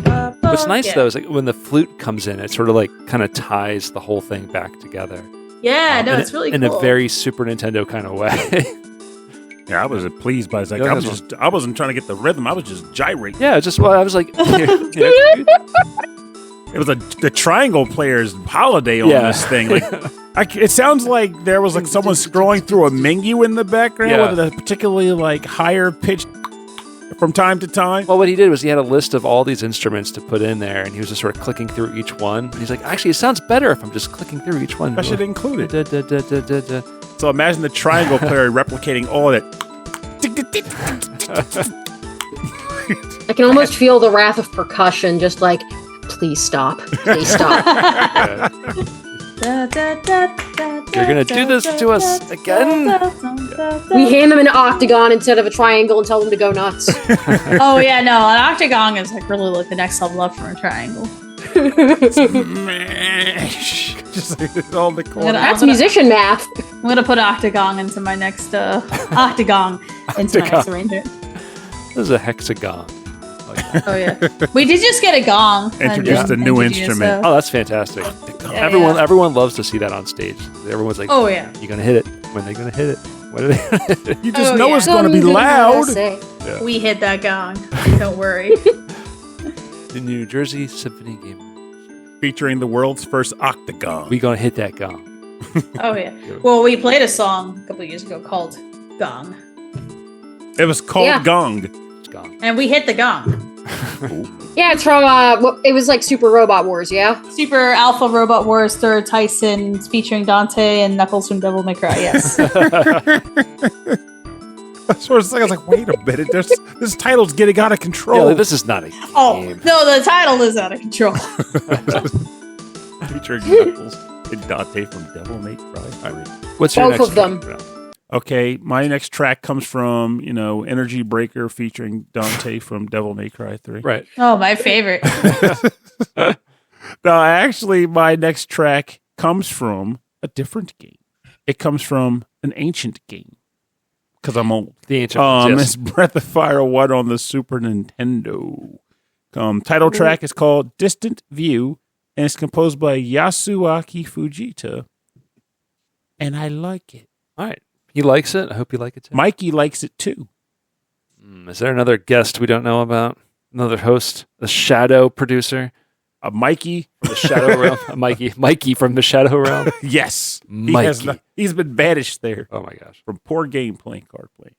Speaker 4: ba.
Speaker 2: What's nice though is like when the flute comes in, it sort of like kind of ties the whole thing back together.
Speaker 4: Yeah, no, it's really cool.
Speaker 2: In a very Super Nintendo kind of way.
Speaker 3: Yeah, I was pleased by it. Like, I wasn't trying to get the rhythm. I was just gyrating.
Speaker 2: Yeah, I was like,
Speaker 3: it was the triangle player's holiday on this thing. Like, it sounds like there was like someone scrolling through a menu in the background with a particularly like higher pitched from time to time.
Speaker 2: Well, what he did was he had a list of all these instruments to put in there, and he was just sort of clicking through each one. And he's like, actually, it sounds better if I'm just clicking through each one.
Speaker 3: I should include it. So imagine the triangle player replicating all of it.
Speaker 5: I can almost feel the wrath of percussion, just like, please stop. Please stop.
Speaker 2: You're going to do this to us again?
Speaker 5: We hand them an octagon instead of a triangle and tell them to go nuts.
Speaker 4: Oh, yeah, no. An octagon is like really like the next level up from a triangle.
Speaker 3: Smash. Just like all the corners.
Speaker 5: That's musician math.
Speaker 4: I'm going to put octagon into my next octagon into my next arrangement.
Speaker 2: This is a hexagon.
Speaker 4: Oh yeah, we did just get a gong.
Speaker 3: Introduced a new instrument.
Speaker 2: Oh, that's fantastic.
Speaker 4: Yeah,
Speaker 2: everyone loves to see that on stage. Everyone's like,
Speaker 4: "Oh yeah,
Speaker 2: you're gonna hit it. When are they gonna hit it? What are they gonna hit it?"
Speaker 3: You just know it's gonna be loud.
Speaker 4: Yeah. We hit that gong. Don't worry.
Speaker 2: The New Jersey Symphony Game,
Speaker 3: featuring the world's first octagon.
Speaker 2: We gonna hit that gong.
Speaker 4: Oh yeah. Well, we played a song a couple of years ago called Gong.
Speaker 3: It was called Gong.
Speaker 4: And we hit the gong.
Speaker 5: Yeah, it's from, it was like Super Robot Wars, yeah?
Speaker 4: Super Alpha Robot Wars 3rd Tyson featuring Dante and Knuckles from Devil May Cry, yes.
Speaker 3: That's what it's like. I was like, wait a minute, this title's getting out of control.
Speaker 2: Yeah, this is not a game.
Speaker 4: Oh, no, the title is out of control.
Speaker 3: Featuring Nichols and Dante from Devil May Cry.
Speaker 2: What's your
Speaker 5: Both
Speaker 2: next
Speaker 5: of them.
Speaker 3: Okay, my next track comes from, Energy Breaker featuring Dante from Devil May Cry 3.
Speaker 2: Right.
Speaker 4: Oh, my favorite.
Speaker 3: No, actually, my next track comes from a different game. It comes from an ancient game. Because I'm old.
Speaker 2: The ancient ones,
Speaker 3: It's Breath of Fire 1 on the Super Nintendo. Title track is called Distant View, and it's composed by Yasuaki Fujita. And I like it.
Speaker 2: All right. He likes it. I hope you like it too.
Speaker 3: Mikey likes it too.
Speaker 2: Is there another guest we don't know about? Another host? A shadow producer?
Speaker 3: Mikey
Speaker 2: from the Shadow Realm? Mikey from the Shadow Realm?
Speaker 3: Yes.
Speaker 2: Mikey.
Speaker 3: He's been banished there.
Speaker 2: Oh my gosh.
Speaker 3: From poor gameplay and card play.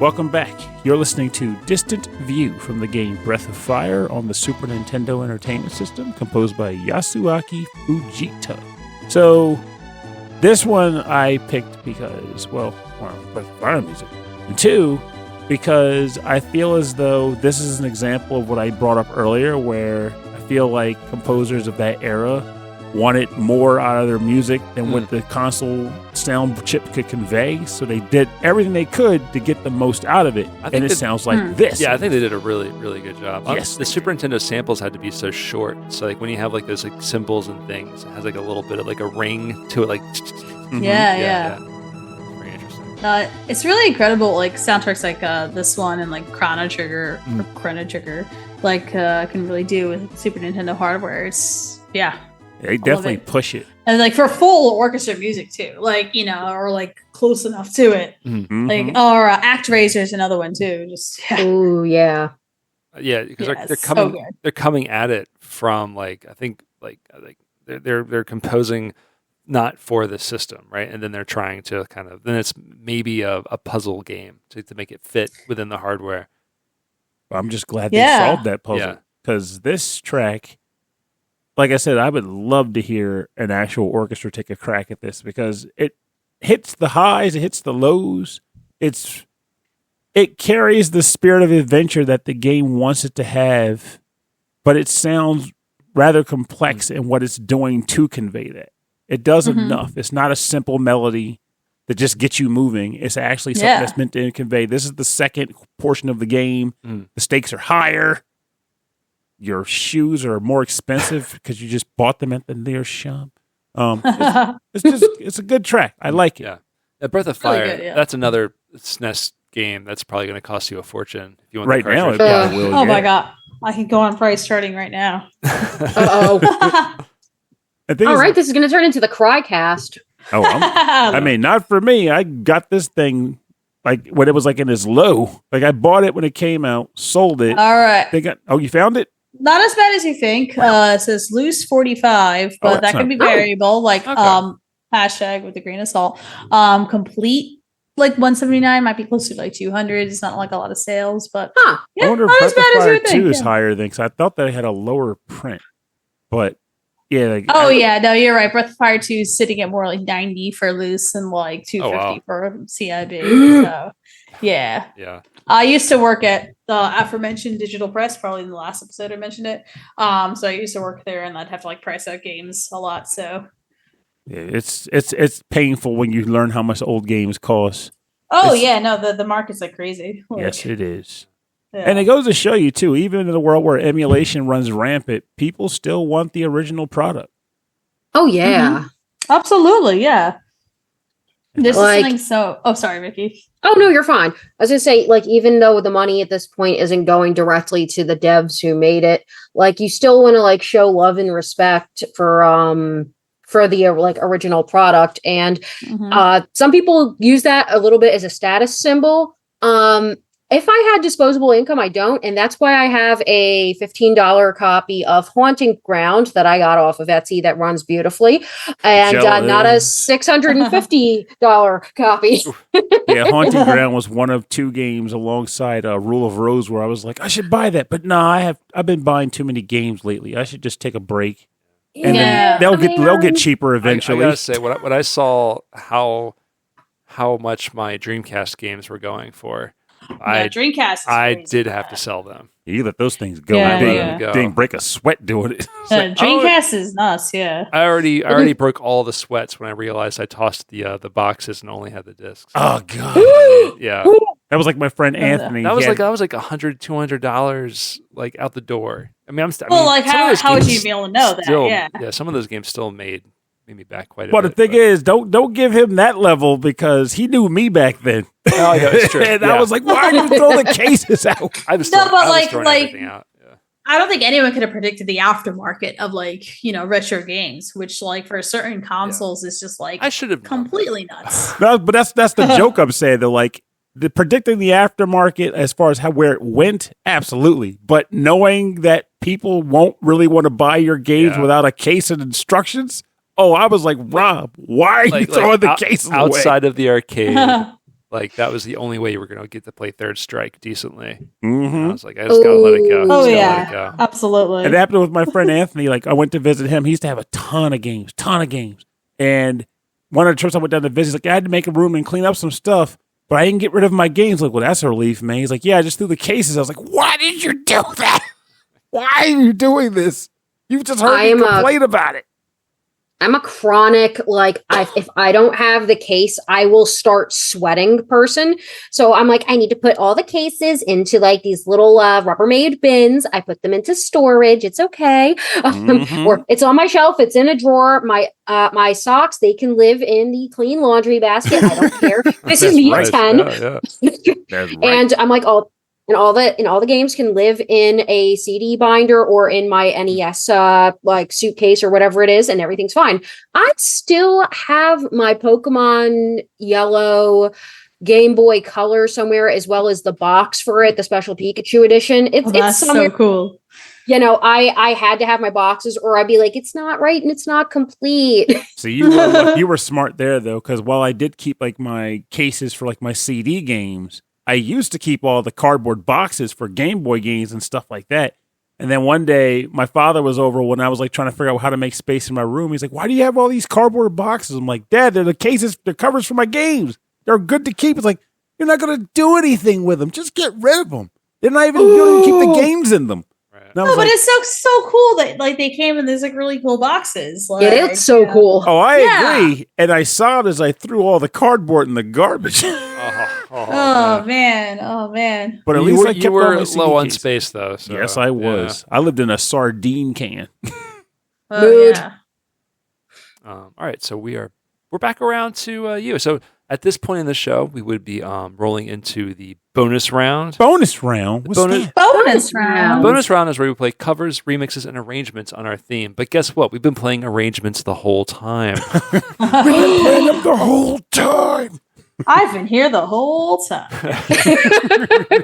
Speaker 3: Welcome back. You're listening to Distant View from the game Breath of Fire on the Super Nintendo Entertainment System, composed by Yasuaki Fujita. So, this one I picked because, Breath of Fire music. And two, because I feel as though this is an example of what I brought up earlier, where I feel like composers of that era wanted more out of their music than what the console sound chip could convey, so they did everything they could to get the most out of it, and it sounds like this.
Speaker 2: Yeah, I think they did a really, really good job.
Speaker 3: Yes,
Speaker 2: the Super Nintendo samples had to be so short, so like when you have like those like symbols and things, it has like a little bit of like a ring to it, like
Speaker 4: yeah.
Speaker 2: Very interesting.
Speaker 4: It's really incredible, like soundtracks like this one and like Chrono Trigger, like can really do with Super Nintendo hardware. It's
Speaker 3: They definitely push it.
Speaker 4: And like for full orchestra music too, like, you know, or like close enough to it.
Speaker 3: Mm-hmm.
Speaker 4: Like, or ActRaiser is another one too. Just
Speaker 5: Ooh, yeah.
Speaker 2: Yeah, because they're coming at it from like, I think like they're composing not for the system, right? And then they're trying to then it's maybe a puzzle game to make it fit within the hardware.
Speaker 3: I'm just glad they solved that puzzle, because this track, like I said, I would love to hear an actual orchestra take a crack at this, because it hits the highs, it hits the lows. It carries the spirit of adventure that the game wants it to have, but it sounds rather complex in what it's doing to convey that. It does enough. It's not a simple melody that just gets you moving. It's actually something that's meant to convey. This is the second portion of the game. The stakes are higher. Your shoes are more expensive because you just bought them at the near shop. It's a good track. I like it.
Speaker 2: Yeah, Breath of Fire.
Speaker 4: Really good,
Speaker 2: That's another SNES game that's probably going to cost you a fortune if you want.
Speaker 3: Right
Speaker 2: the
Speaker 3: now, it
Speaker 2: cartridge.
Speaker 3: probably will.
Speaker 4: oh my god, I can go on price starting right now.
Speaker 5: Uh-oh. All right, this is going to turn into the Crycast.
Speaker 3: I mean, not for me. I got this thing like when it was like in its low. Like I bought it when it came out, sold it.
Speaker 4: All right.
Speaker 3: You found it?
Speaker 4: Not as bad as you think. It says loose 45, but that can be variable. Like hashtag with a grain of salt. Complete like 179 might be close to like 200. It's not like a lot of sales, but
Speaker 3: I wonder if Breath of Fire 2 is higher than, because I thought they had a lower print, but. Yeah.
Speaker 4: No, you're right. Breath of Fire 2 is sitting at more like 90 for loose and like 250 for CIB. So, yeah.
Speaker 2: Yeah.
Speaker 4: I used to work at the aforementioned Digital Press, probably in the last episode I mentioned it. So I used to work there, and I'd have to like price out games a lot. So
Speaker 3: it's painful when you learn how much old games cost.
Speaker 4: The market's like crazy.
Speaker 3: Yes, it is. Yeah. And it goes to show you, too, even in a world where emulation runs rampant, people still want the original product.
Speaker 5: Oh, yeah.
Speaker 4: Absolutely, yeah. This is something so... Oh, sorry, Vicky.
Speaker 5: Oh, no, you're fine. I was going to say, like, even though the money at this point isn't going directly to the devs who made it, like, you still want to, like, show love and respect for the, like, original product. And some people use that a little bit as a status symbol. If I had disposable income, I don't. And that's why I have a $15 copy of Haunting Ground that I got off of Etsy that runs beautifully. And not a $650 copy.
Speaker 3: Yeah, Haunting Ground was one of two games alongside Rule of Rose where I was like, I should buy that. But no, I've been buying too many games lately. I should just take a break. And then they'll get cheaper eventually.
Speaker 2: I gotta say, when I saw how much my Dreamcast games were going for,
Speaker 4: Dreamcast.
Speaker 2: I did have to sell them.
Speaker 3: You let those things go. Didn't break a sweat doing it.
Speaker 4: Dreamcast is nuts. Yeah.
Speaker 2: I already broke all the sweats when I realized I tossed the boxes and only had the discs.
Speaker 3: Oh god.
Speaker 2: Yeah.
Speaker 3: That was like my friend Anthony.
Speaker 2: That was like $100, $200 like out the door. I mean,
Speaker 4: how would you be able to know that?
Speaker 2: Yeah, some of those games still made me back quite a bit.
Speaker 3: But the thing is, don't give him that level, because he knew me back then.
Speaker 2: Oh, yeah, it's true.
Speaker 3: And I was like, why are you throwing the cases out?
Speaker 2: I was throwing everything out. Yeah.
Speaker 4: I don't think anyone could have predicted the aftermarket of retro games, which like for certain consoles is just like
Speaker 2: I should have
Speaker 4: completely nuts.
Speaker 3: No, but that's the joke I'm saying though. Like predicting the aftermarket as far as where it went, absolutely. But knowing that people won't really want to buy your games without a case and instructions. Oh, I was like, Rob, why are you throwing the cases away?
Speaker 2: Outside of the arcade, like that was the only way you were going to get to play Third Strike decently.
Speaker 3: Mm-hmm.
Speaker 2: I was like, I just gotta let it go.
Speaker 4: Oh
Speaker 2: Just gotta
Speaker 4: yeah,
Speaker 2: let it go.
Speaker 4: absolutely.
Speaker 3: It happened with my friend Anthony. Like, I went to visit him. He used to have a ton of games. And one of the trips I went down to visit, he's like, I had to make a room and clean up some stuff, but I didn't get rid of my games. Like, well, that's a relief, man. He's like, yeah, I just threw the cases. I was like, why did you do that? Why are you doing this? You've just heard me complain about it.
Speaker 5: I'm a chronic, like, if I don't have the case, I will start sweating person. So I'm like, I need to put all the cases into like these little Rubbermaid bins. I put them into storage. It's okay. Or it's on my shelf. It's in a drawer. My socks, they can live in the clean laundry basket. I don't care. This is me at 10.
Speaker 2: Yeah.
Speaker 3: That's right.
Speaker 5: And I'm like, all the games can live in a CD binder or in my NES like suitcase or whatever it is, and everything's fine. I still have my Pokemon Yellow Game Boy Color somewhere, as well as the box for it, the special Pikachu edition. It's somewhere.
Speaker 4: So cool.
Speaker 5: You know, I had to have my boxes, or I'd be like, it's not right and it's not complete.
Speaker 3: So you were smart there, though, because while I did keep like my cases for like my CD games, I used to keep all the cardboard boxes for Game Boy games and stuff like that. And then one day, my father was over when I was like trying to figure out how to make space in my room. He's like, why do you have all these cardboard boxes? I'm like, Dad, they're the cases, they're covers for my games. They're good to keep. It's like, you're not going to do anything with them. Just get rid of them. They're not even, you don't even keep the games in them.
Speaker 2: Right.
Speaker 4: No, but it's so cool that like they came in these like really cool boxes. Like,
Speaker 5: It is so cool.
Speaker 3: Oh, I agree. And I saw it as I threw all the cardboard in the garbage.
Speaker 4: Oh man.
Speaker 3: But at
Speaker 2: you
Speaker 3: least
Speaker 2: were,
Speaker 3: I kept
Speaker 2: you were
Speaker 3: all my CD
Speaker 2: low on
Speaker 3: cases.
Speaker 2: space though. So,
Speaker 3: Yes, I was. I lived in a sardine can.
Speaker 4: Oh,
Speaker 5: Mood.
Speaker 4: yeah.
Speaker 2: All right, so we're back around to you. So at this point in the show, we would be rolling into the bonus round.
Speaker 3: Bonus round? What's
Speaker 2: Bonus-
Speaker 3: that?
Speaker 4: Bonus round.
Speaker 2: Bonus round is where we play covers, remixes, and arrangements on our theme. But guess what? We've been playing arrangements the whole time.
Speaker 3: We've been playing them the whole time.
Speaker 4: I've been here the whole time.
Speaker 5: I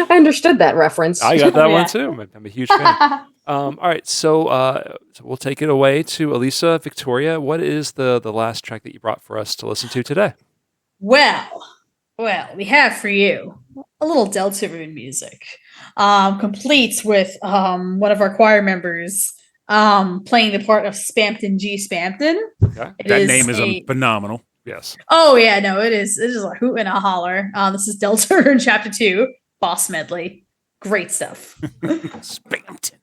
Speaker 5: understood that reference.
Speaker 2: I got that
Speaker 4: Yeah.
Speaker 2: one too. I'm a huge fan. All right, so we'll take it away to Elisa, Victoria. What is the last track that you brought for us to listen to today?
Speaker 4: Well, we have for you a little Deltarune music, complete with one of our choir members playing the part of Spampton G. Spampton.
Speaker 2: Okay.
Speaker 3: That name is phenomenal.
Speaker 2: Yes.
Speaker 4: Oh yeah, no, it is. It is a hoot and a holler. This is Deltarune Chapter 2, Boss Medley. Great stuff.
Speaker 3: Spampton.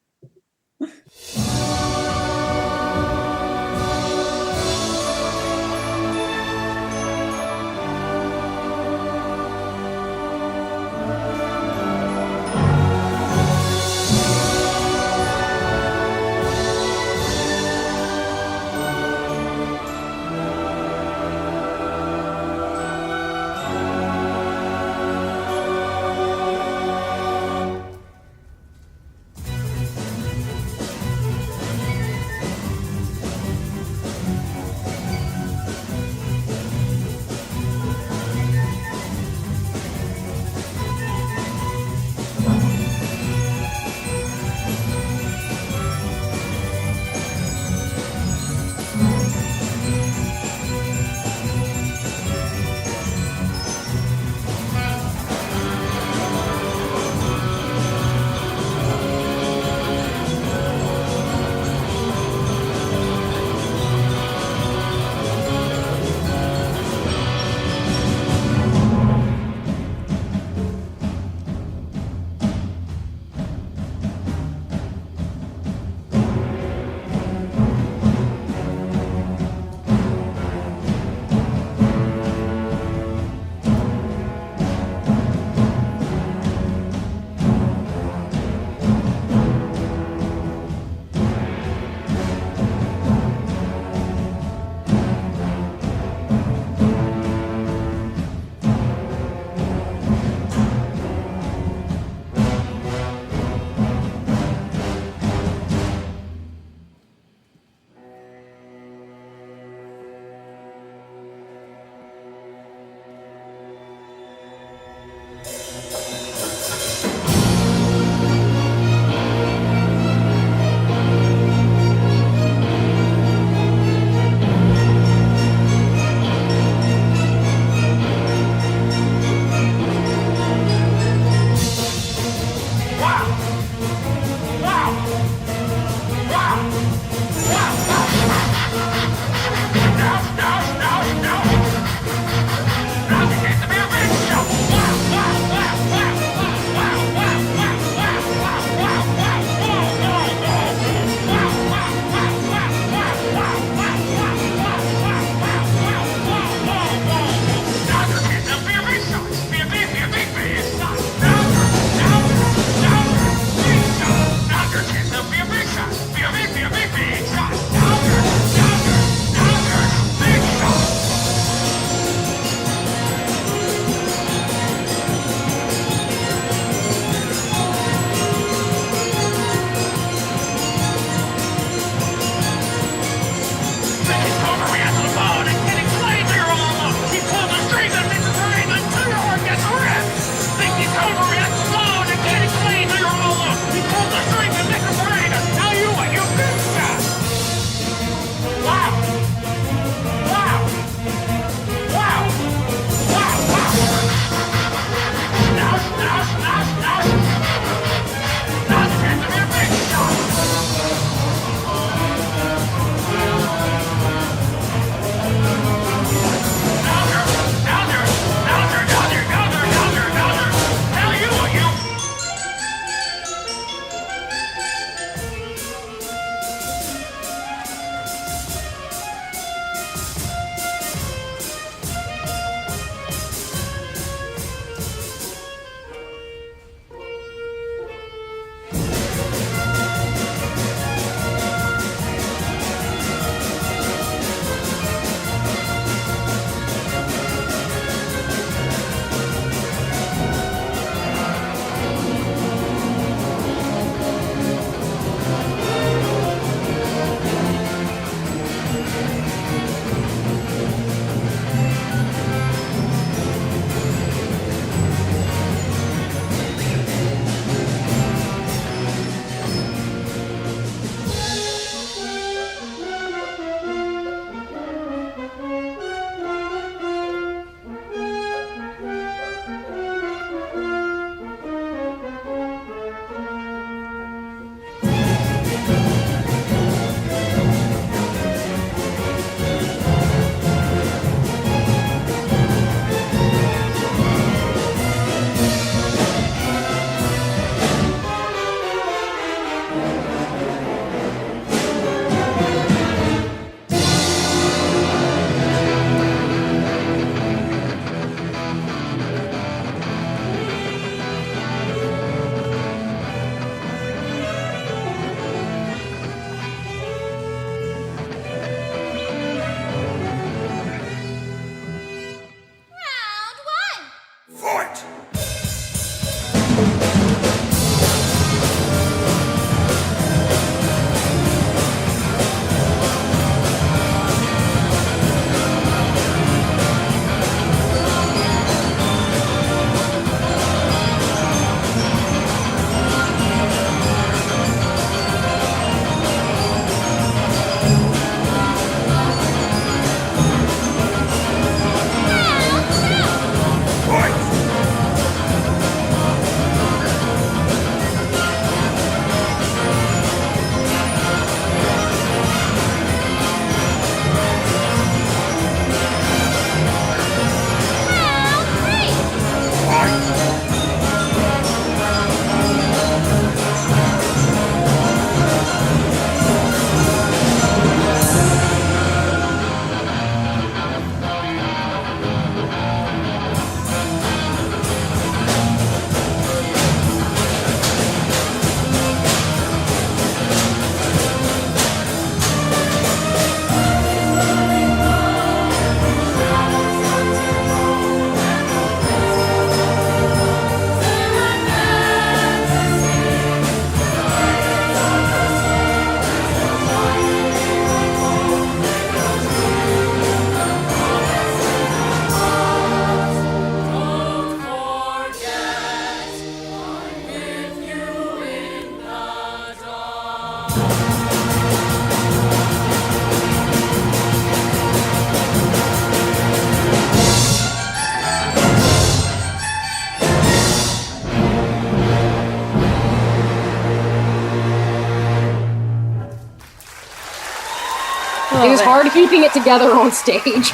Speaker 5: It was hard keeping it together on stage.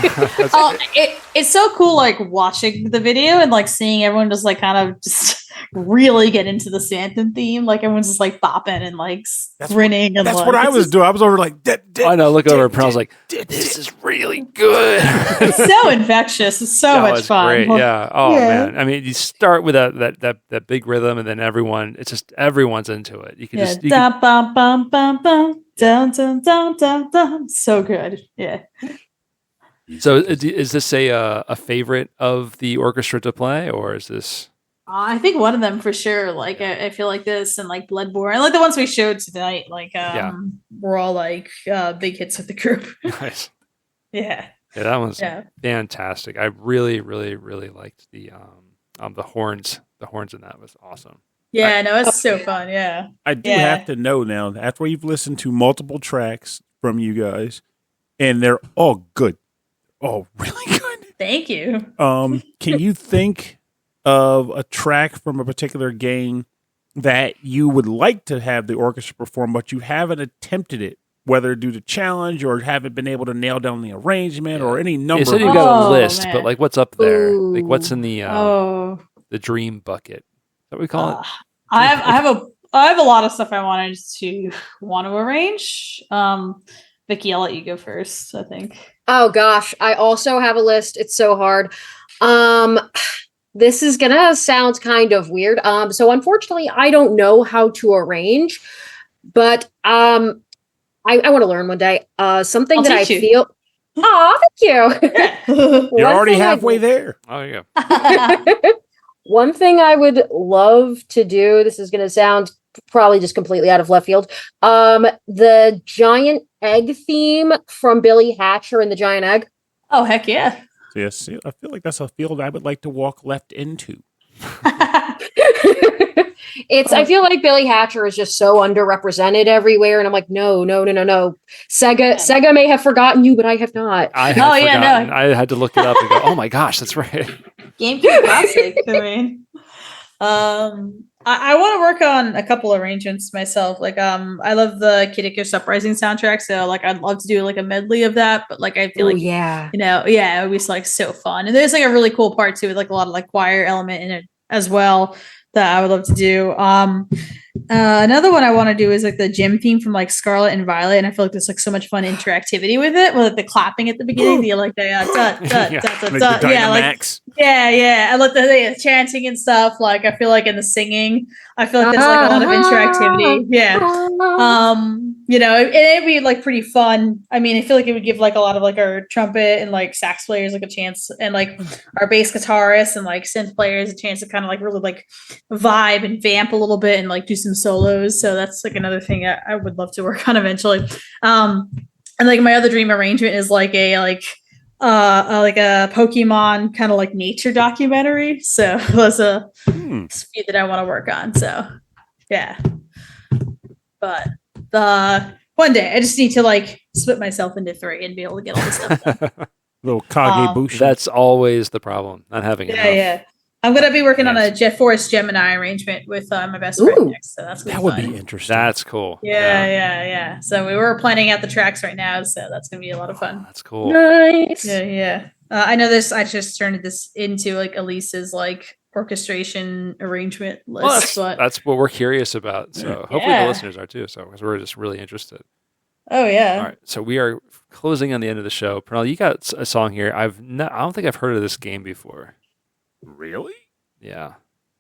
Speaker 4: It's so cool, like watching the video and like seeing everyone just like kind of just really get into the Santa theme. Like everyone's just like bopping and like grinning. And
Speaker 3: that's
Speaker 4: like,
Speaker 3: what I was doing. I was over like,
Speaker 2: I know. Look over, and I was like, "This is really good."
Speaker 4: It's so infectious. It's so much fun.
Speaker 2: Great. Yeah. Oh man. I mean, you start with that big rhythm, and then everyone's into it. You can just
Speaker 4: bum bum bum bum. Dun, dun, dun, dun, dun. So good. Yeah.
Speaker 2: So is this a favorite of the orchestra to play, or is this?
Speaker 4: I think one of them for sure. Like I feel like this and like Bloodborne, like the ones we showed tonight. Like we're all like big hits with the group.
Speaker 2: Nice.
Speaker 4: Yeah.
Speaker 2: Yeah, that one's fantastic. I really, really, really liked the horns. The horns in that was awesome.
Speaker 4: Yeah, no, it's so fun. Yeah.
Speaker 3: I do have to know now, after we've listened to multiple tracks from you guys, and they're all good. Oh, really good.
Speaker 4: Thank you.
Speaker 3: Can you think of a track from a particular game that you would like to have the orchestra perform, but you haven't attempted it, whether due to challenge or haven't been able to nail down the arrangement or any number?
Speaker 2: You said you got a list,
Speaker 4: man.
Speaker 2: but like what's up there?
Speaker 5: Ooh.
Speaker 2: Like what's in the dream bucket? What we call it?
Speaker 4: I have a lot of stuff I want to arrange. Vicky, I'll let you go first, I think.
Speaker 5: Oh gosh, I also have a list. It's so hard. This is gonna sound kind of weird. So unfortunately, I don't know how to arrange, but I want to learn one day. Something that I feel. Oh, thank you.
Speaker 3: You're already halfway there.
Speaker 2: Oh, yeah.
Speaker 5: One thing I would love to do, this is going to sound probably just completely out of left field, the giant egg theme from Billy Hatcher and the Giant Egg.
Speaker 4: Oh, heck yeah.
Speaker 3: Yes, I feel like that's a field I would like to walk left into.
Speaker 5: I feel like Billy Hatcher is just so underrepresented everywhere, and I'm like, no. Sega may have forgotten you, but I have not.
Speaker 2: I had to look it up and go, oh my gosh, that's right.
Speaker 4: GameCube classic. I mean, I want to work on a couple arrangements myself. Like, I love the Kid Icarus Uprising soundtrack, so like, I'd love to do like a medley of that. But like, I feel it would be like so fun. And there's like a really cool part too, with like a lot of like choir element in it as well that I would love to do. Another one I want to do is like the gym theme from like Scarlet and Violet, and I feel like there's like so much fun interactivity with it, with like the clapping at the beginning, the like the I love the chanting and stuff. Like I feel like in the singing, I feel like there's like a lot of interactivity. It'd be like pretty fun. I mean, I feel like it would give like a lot of like our trumpet and like sax players like a chance, and like our bass guitarists and like synth players a chance to kind of like really like vibe and vamp a little bit and like do some solos. So that's like another thing I would love to work on eventually. And like my other dream arrangement is like a Pokemon kind of like nature documentary. So that's a speed that I want to work on. So yeah, but one day I just need to like split myself into 3 and be able to get all this stuff done.
Speaker 3: Little Kage Bushi.
Speaker 2: That's always the problem, not having enough.
Speaker 4: Yeah. I'm gonna be working on a Jet Force Gemini arrangement with my best friend next, so that's gonna
Speaker 3: would be interesting.
Speaker 2: That's cool.
Speaker 4: Yeah. So we were planning out the tracks right now, so that's gonna be a lot of fun.
Speaker 2: That's cool.
Speaker 5: Nice.
Speaker 4: Yeah. I know this. I just turned this into like Elise's like orchestration arrangement list.
Speaker 2: Well, that's what we're curious about. So hopefully the listeners are too. So because we're just really interested.
Speaker 4: Oh yeah.
Speaker 2: All right. So we are closing on the end of the show. Pernell, you got a song here. I don't think I've heard of this game before.
Speaker 3: Really?
Speaker 2: Yeah.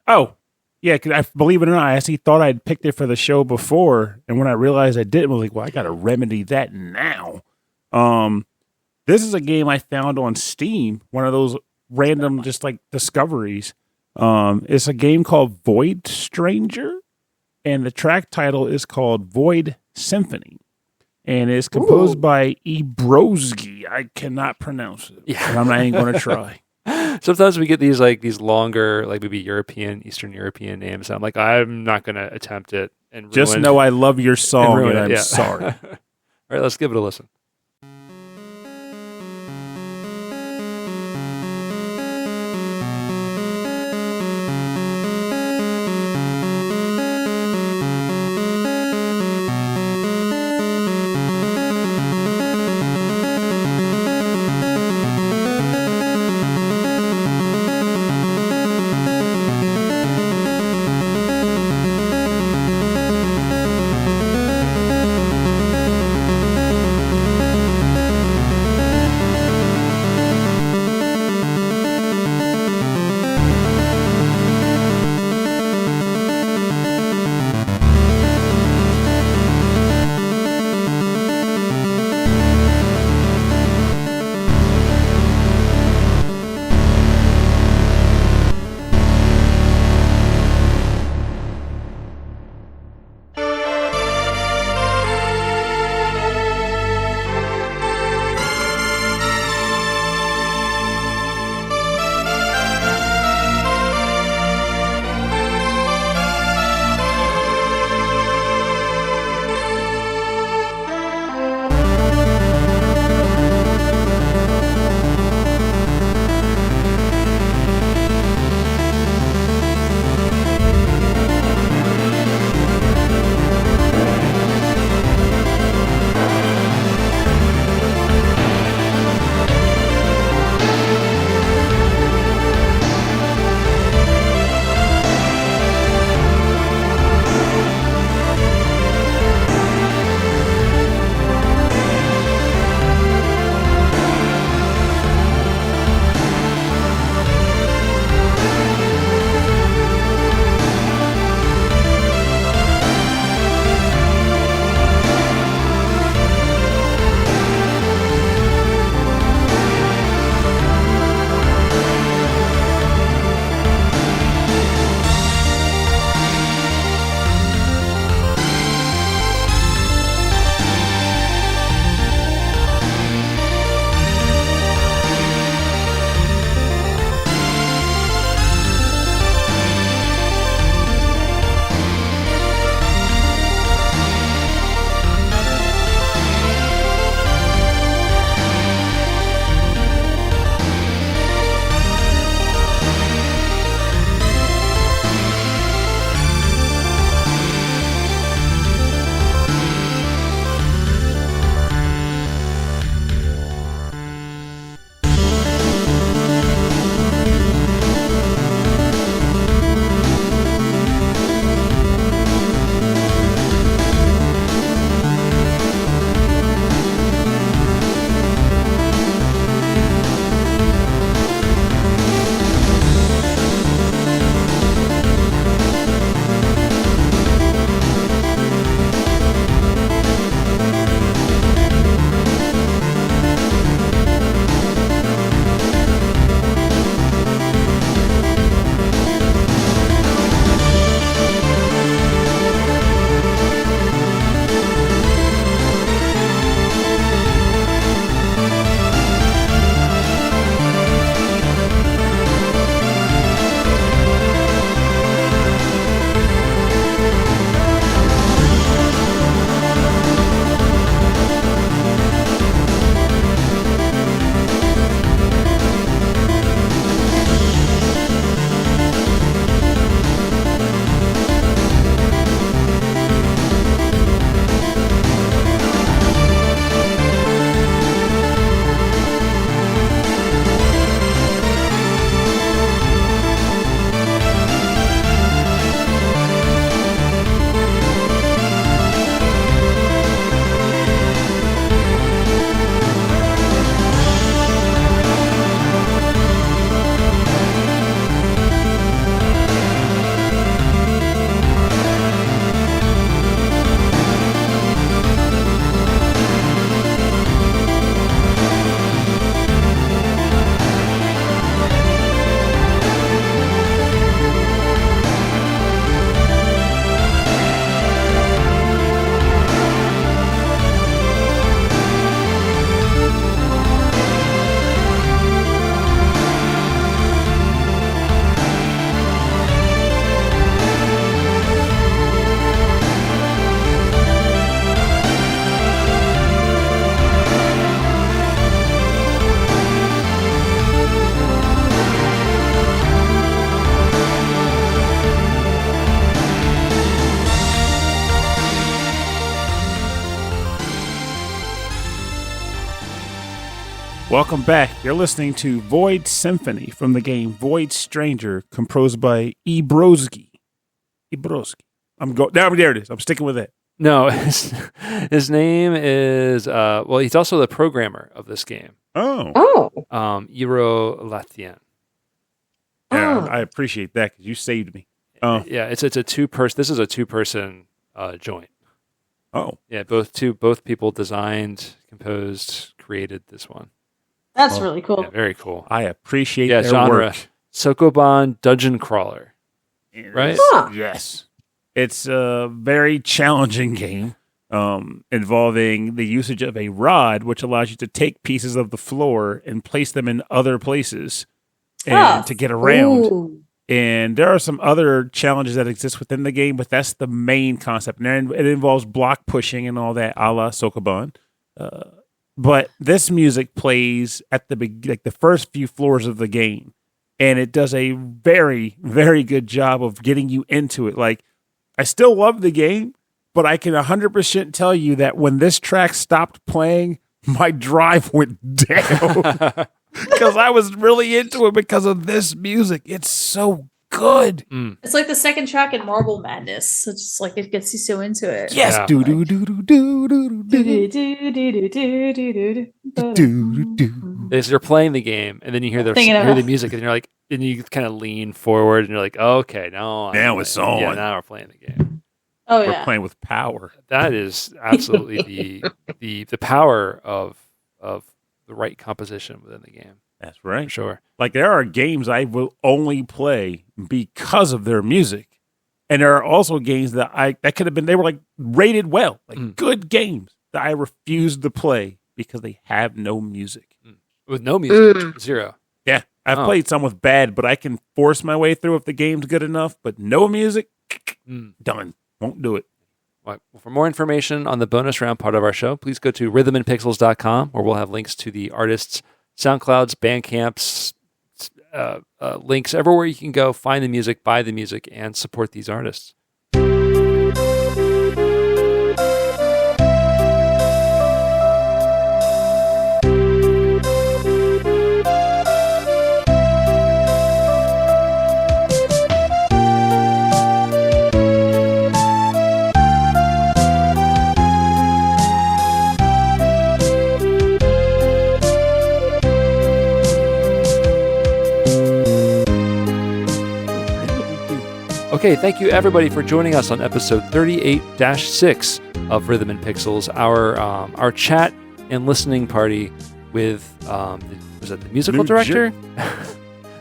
Speaker 3: Oh, yeah. Because I believe it or not, I actually thought I'd picked it for the show before, and when I realized I didn't, I was like, "Well, I got to remedy that now." This is a game I found on Steam. One of those random, just like discoveries. It's a game called Void Stranger, and the track title is called Void Symphony, and it's composed by Ebrosgi. I cannot pronounce it.
Speaker 2: Yeah,
Speaker 3: and I'm not even going to try.
Speaker 2: Sometimes we get these longer, like maybe Eastern European names. I'm like, I'm not going to attempt it. And
Speaker 3: just know I love your song, and I'm sorry.
Speaker 2: All right, let's give it a listen.
Speaker 3: Welcome back. You're listening to Void Symphony from the game Void Stranger, composed by Ebroski. There it is. I'm sticking with it.
Speaker 2: No, his name is he's also the programmer of this game.
Speaker 3: Oh.
Speaker 2: Eero Lathian.
Speaker 3: Yeah, I appreciate that because you saved me. Oh.
Speaker 2: Yeah, it's a two-person. This is a two-person joint.
Speaker 3: Oh.
Speaker 2: Yeah, both people designed, composed, created this one.
Speaker 4: That's really cool.
Speaker 2: Yeah, very cool.
Speaker 3: I appreciate their
Speaker 2: genre.
Speaker 3: work.
Speaker 2: Sokoban Dungeon Crawler. Right?
Speaker 5: Huh.
Speaker 3: Yes. It's a very challenging game involving the usage of a rod, which allows you to take pieces of the floor and place them in other places and to get around.
Speaker 5: Ooh.
Speaker 3: And there are some other challenges that exist within the game, but that's the main concept. And it involves block pushing and all that, a la Sokoban. But this music plays at the first few floors of the game, and it does a very, very good job of getting you into it. Like, I still love the game, but I can 100% tell you that when this track stopped playing, my drive went down because I was really into it because of this music. It's so good.
Speaker 4: It's like the second track in Marble Madness. It's just like it gets you so into it.
Speaker 3: Yes.
Speaker 2: Yeah.
Speaker 3: Do do do do do do do do do.
Speaker 2: You're playing the game, and then you hear the music, and you're like, and you kind of lean forward, and you're like, okay, now
Speaker 3: it's on.
Speaker 2: Yeah, now we're playing the game.
Speaker 4: Oh
Speaker 3: We're
Speaker 4: yeah.
Speaker 3: playing with power.
Speaker 2: That is absolutely the power of the right composition within the game.
Speaker 3: That's
Speaker 2: For
Speaker 3: right.
Speaker 2: sure.
Speaker 3: Like, there are games I will only play because of their music. And there are also games that could have been, they were like rated well, like good games that I refused to play because they have no music.
Speaker 2: With no music, zero.
Speaker 3: Yeah. I've played some with bad, but I can force my way through if the game's good enough. But no music, done. Won't do it.
Speaker 2: Well, for more information on the bonus round part of our show, please go to rhythmandpixels.com, where we'll have links to the artists' SoundClouds, Bandcamps, links everywhere you can go, find the music, buy the music, and support these artists. Okay, thank you everybody for joining us on episode 38-6 of Rhythm and Pixels, our chat and listening party with was that the musical director?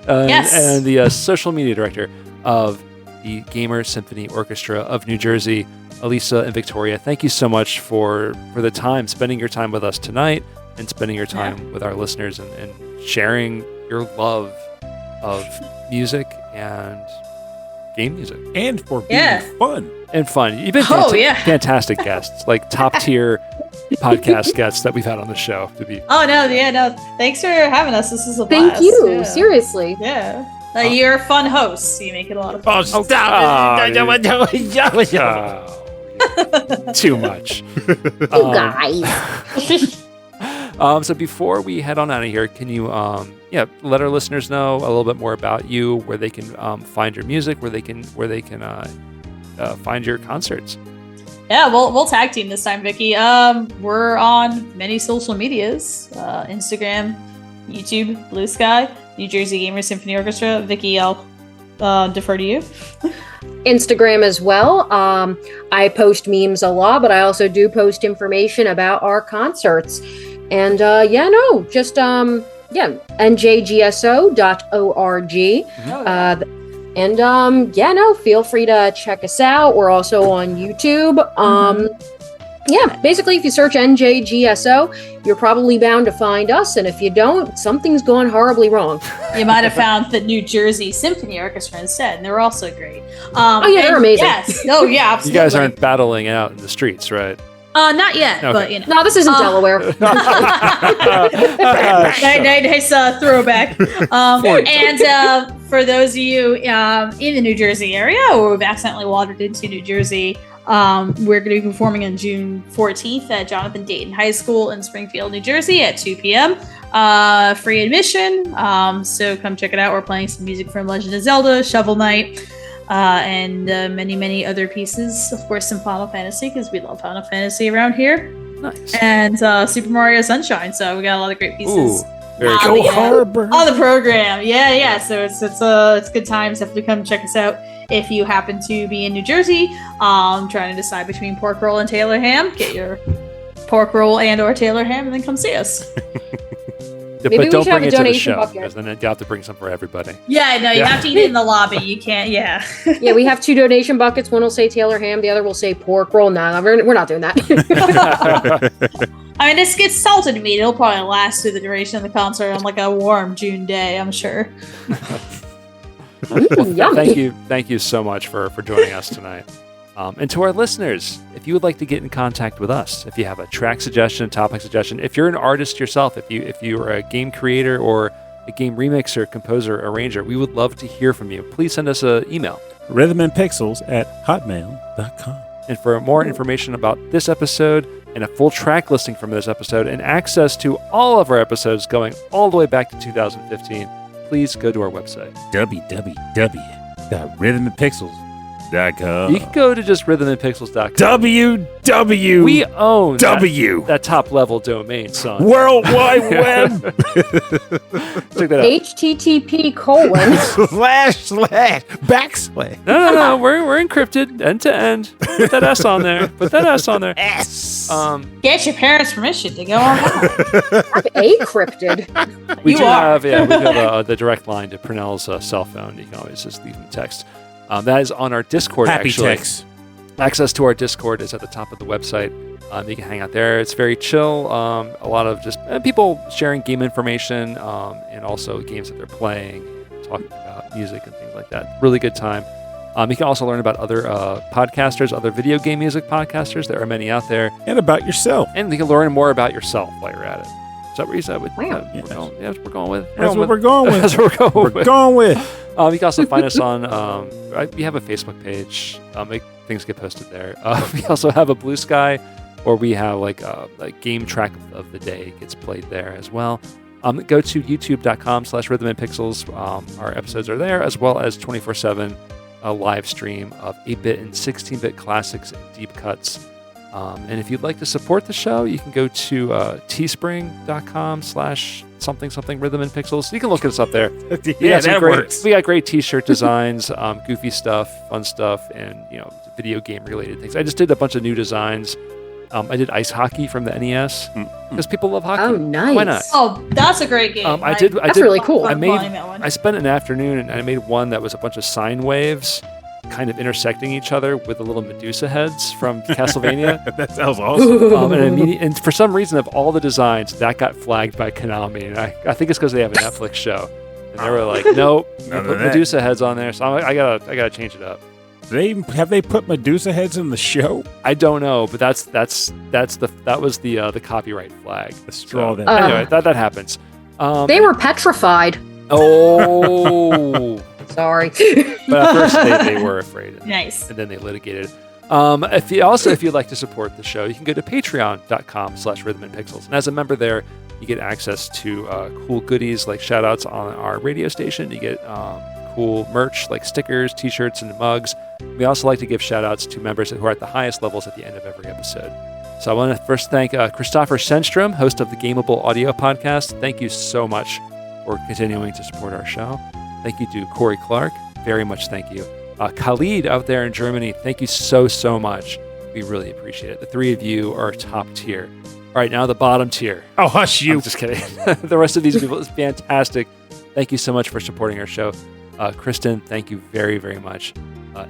Speaker 4: Yes.
Speaker 2: And the social media director of the Gamer Symphony Orchestra of New Jersey, Elisa and Victoria. Thank you so much for the time, spending your time with us tonight and spending your time with our listeners and sharing your love of music and game music.
Speaker 3: And for being fun.
Speaker 2: And fun. You've been fantastic guests, like top tier podcast guests that we've had on the show.
Speaker 4: Thanks for having us. This is a
Speaker 5: Thank
Speaker 4: blast.
Speaker 5: you.
Speaker 4: Yeah.
Speaker 5: Seriously.
Speaker 4: Yeah. You're a fun host, so you make it a lot of fun.
Speaker 3: Oh, stop it.
Speaker 2: Too much.
Speaker 5: You guys.
Speaker 2: So before we head on out of here, can you let our listeners know a little bit more about you, where they can find your music, where they can find your concerts?
Speaker 4: Yeah, we'll tag team this time, Vicky. We're on many social medias: Instagram, YouTube, Blue Sky, New Jersey Gamer Symphony Orchestra. Vicky, I'll defer to you.
Speaker 5: Instagram as well. I post memes a lot, but I also do post information about our concerts. And just NJGSO.org. Feel free to check us out. We're also on YouTube. Basically, if you search NJGSO, you're probably bound to find us. And if you don't, something's gone horribly wrong.
Speaker 4: You might have found the New Jersey Symphony Orchestra instead, and they're also great.
Speaker 5: They're amazing.
Speaker 4: Yes. Oh, yeah, absolutely.
Speaker 2: You guys aren't battling out in the streets, right?
Speaker 4: Not yet,
Speaker 2: Okay.
Speaker 4: but you know.
Speaker 5: No, this isn't Delaware.
Speaker 4: Nice throwback. And for those of you in the New Jersey area or who've accidentally wandered into New Jersey, we're going to be performing on June 14th at Jonathan Dayton High School in Springfield, New Jersey at 2 p.m. free admission. So come check it out. We're playing some music from Legend of Zelda, Shovel Knight, and many, many other pieces. Of course, some Final Fantasy, because we love Final Fantasy around here.
Speaker 2: Nice.
Speaker 4: And Super Mario Sunshine. So we got a lot of great pieces.
Speaker 2: Ooh, very
Speaker 3: Go Harbor.
Speaker 4: On the program. Yeah. So it's good times. Definitely come check us out. If you happen to be in New Jersey, trying to decide between pork roll and Taylor ham, get your pork roll and or Taylor ham, and then come see us.
Speaker 5: Maybe
Speaker 2: but
Speaker 5: we
Speaker 2: don't
Speaker 5: should have
Speaker 2: bring
Speaker 5: a
Speaker 2: it to the
Speaker 5: donation
Speaker 2: show,
Speaker 5: bucket.
Speaker 2: because then you have to bring some for everybody.
Speaker 4: Yeah, no, you
Speaker 2: Yeah.
Speaker 4: have to eat it in the lobby. You can't. Yeah.
Speaker 5: Yeah, we have 2 donation buckets. One will say Taylor ham, the other will say pork roll. Nah, we're not doing that.
Speaker 4: I mean, this gets salted meat. It'll probably last through the duration of the concert on like a warm June day, I'm sure.
Speaker 5: Yummy.
Speaker 2: Thank you so much for joining us tonight. And to our listeners, if you would like to get in contact with us, if you have a track suggestion, topic suggestion, if you're an artist yourself, if you're a game creator or a game remixer, composer, arranger, we would love to hear from you. Please send us an email.
Speaker 3: rhythmandpixels@hotmail.com.
Speaker 2: And for more information about this episode and a full track listing from this episode and access to all of our episodes going all the way back to 2015, please go to our website.
Speaker 3: www.rhythmandpixels.com.
Speaker 2: You can go to just rhythmandpixels.com.
Speaker 3: www.
Speaker 2: We own
Speaker 3: W.
Speaker 2: that top level domain, son.
Speaker 3: World Wide Web.
Speaker 2: Check that out.
Speaker 5: http://
Speaker 2: No. We're encrypted end to end. Put that S on there.
Speaker 3: S.
Speaker 4: Get your parents' permission to go online.
Speaker 5: I'm acrypted.
Speaker 2: We
Speaker 4: You
Speaker 2: do
Speaker 4: are.
Speaker 2: have the direct line to Pernell's cell phone. You can always just leave him a text. That is on our Discord,
Speaker 3: Happy
Speaker 2: actually.
Speaker 3: text.
Speaker 2: Access to our Discord is at the top of the website. You can hang out there. It's very chill. A lot of just people sharing game information and also games that they're playing, talking about music and things like that. Really good time. You can also learn about other podcasters, other video game music podcasters. There are many out there.
Speaker 3: And about yourself.
Speaker 2: And you can learn more about yourself while you're at it. Is that what you said?
Speaker 5: Wow.
Speaker 2: We're going with.
Speaker 3: That's what we're going with.
Speaker 2: That's what we're going with.
Speaker 3: We're going with.
Speaker 2: You can also find us on, we have a Facebook page. Things get posted there. We also have a Blue Sky, or we have like a game track of the day gets played there as well. Go to youtube.com/rhythmandpixels. Our episodes are there, as well as 24/7 live stream of 8-bit and 16-bit classics and deep cuts. And if you'd like to support the show, you can go to teespring.com/something rhythm and pixels. You can look us up there.
Speaker 3: Yeah, that works.
Speaker 2: We got great t-shirt designs, goofy stuff, fun stuff, and video game related things. I just did a bunch of new designs. I did ice hockey from the NES because people love hockey.
Speaker 5: Oh, nice.
Speaker 2: Why not?
Speaker 4: Oh, that's a great game.
Speaker 5: That's really cool.
Speaker 2: I spent an afternoon and I made one that was a bunch of sine waves kind of intersecting each other with the little Medusa heads from Castlevania.
Speaker 3: That sounds awesome.
Speaker 2: And for some reason, of all the designs, that got flagged by Konami. And I think it's because they have a Netflix show. And they were like, nope,
Speaker 3: None
Speaker 2: put
Speaker 3: of that.
Speaker 2: Medusa heads on there. So I gotta change it up.
Speaker 3: Have they put Medusa heads in the show?
Speaker 2: I don't know, but that was the copyright flag.
Speaker 3: The straw that.
Speaker 2: Anyway, that happens.
Speaker 5: They were petrified.
Speaker 2: Oh.
Speaker 5: Sorry.
Speaker 2: But at first they were afraid.
Speaker 4: Nice.
Speaker 2: And then they litigated. If you'd like to support the show, you can go to patreon.com/rhythmandpixels. And as a member there, you get access to cool goodies like shout outs on our radio station. You get cool merch like stickers, t-shirts, and mugs. We also like to give shout outs to members who are at the highest levels at the end of every episode. So I want to first thank Christopher Senstrom, host of the Gameable Audio Podcast. Thank you so much for continuing to support our show. Thank you to Corey Clark. Very much thank you. Khalid out there in Germany, thank you so much. We really appreciate it. The three of you are top tier. All right, now the bottom tier.
Speaker 3: Oh, hush you.
Speaker 2: I'm just kidding. The rest of these people is fantastic. Thank you so much for supporting our show. Kristen, thank you very, very much.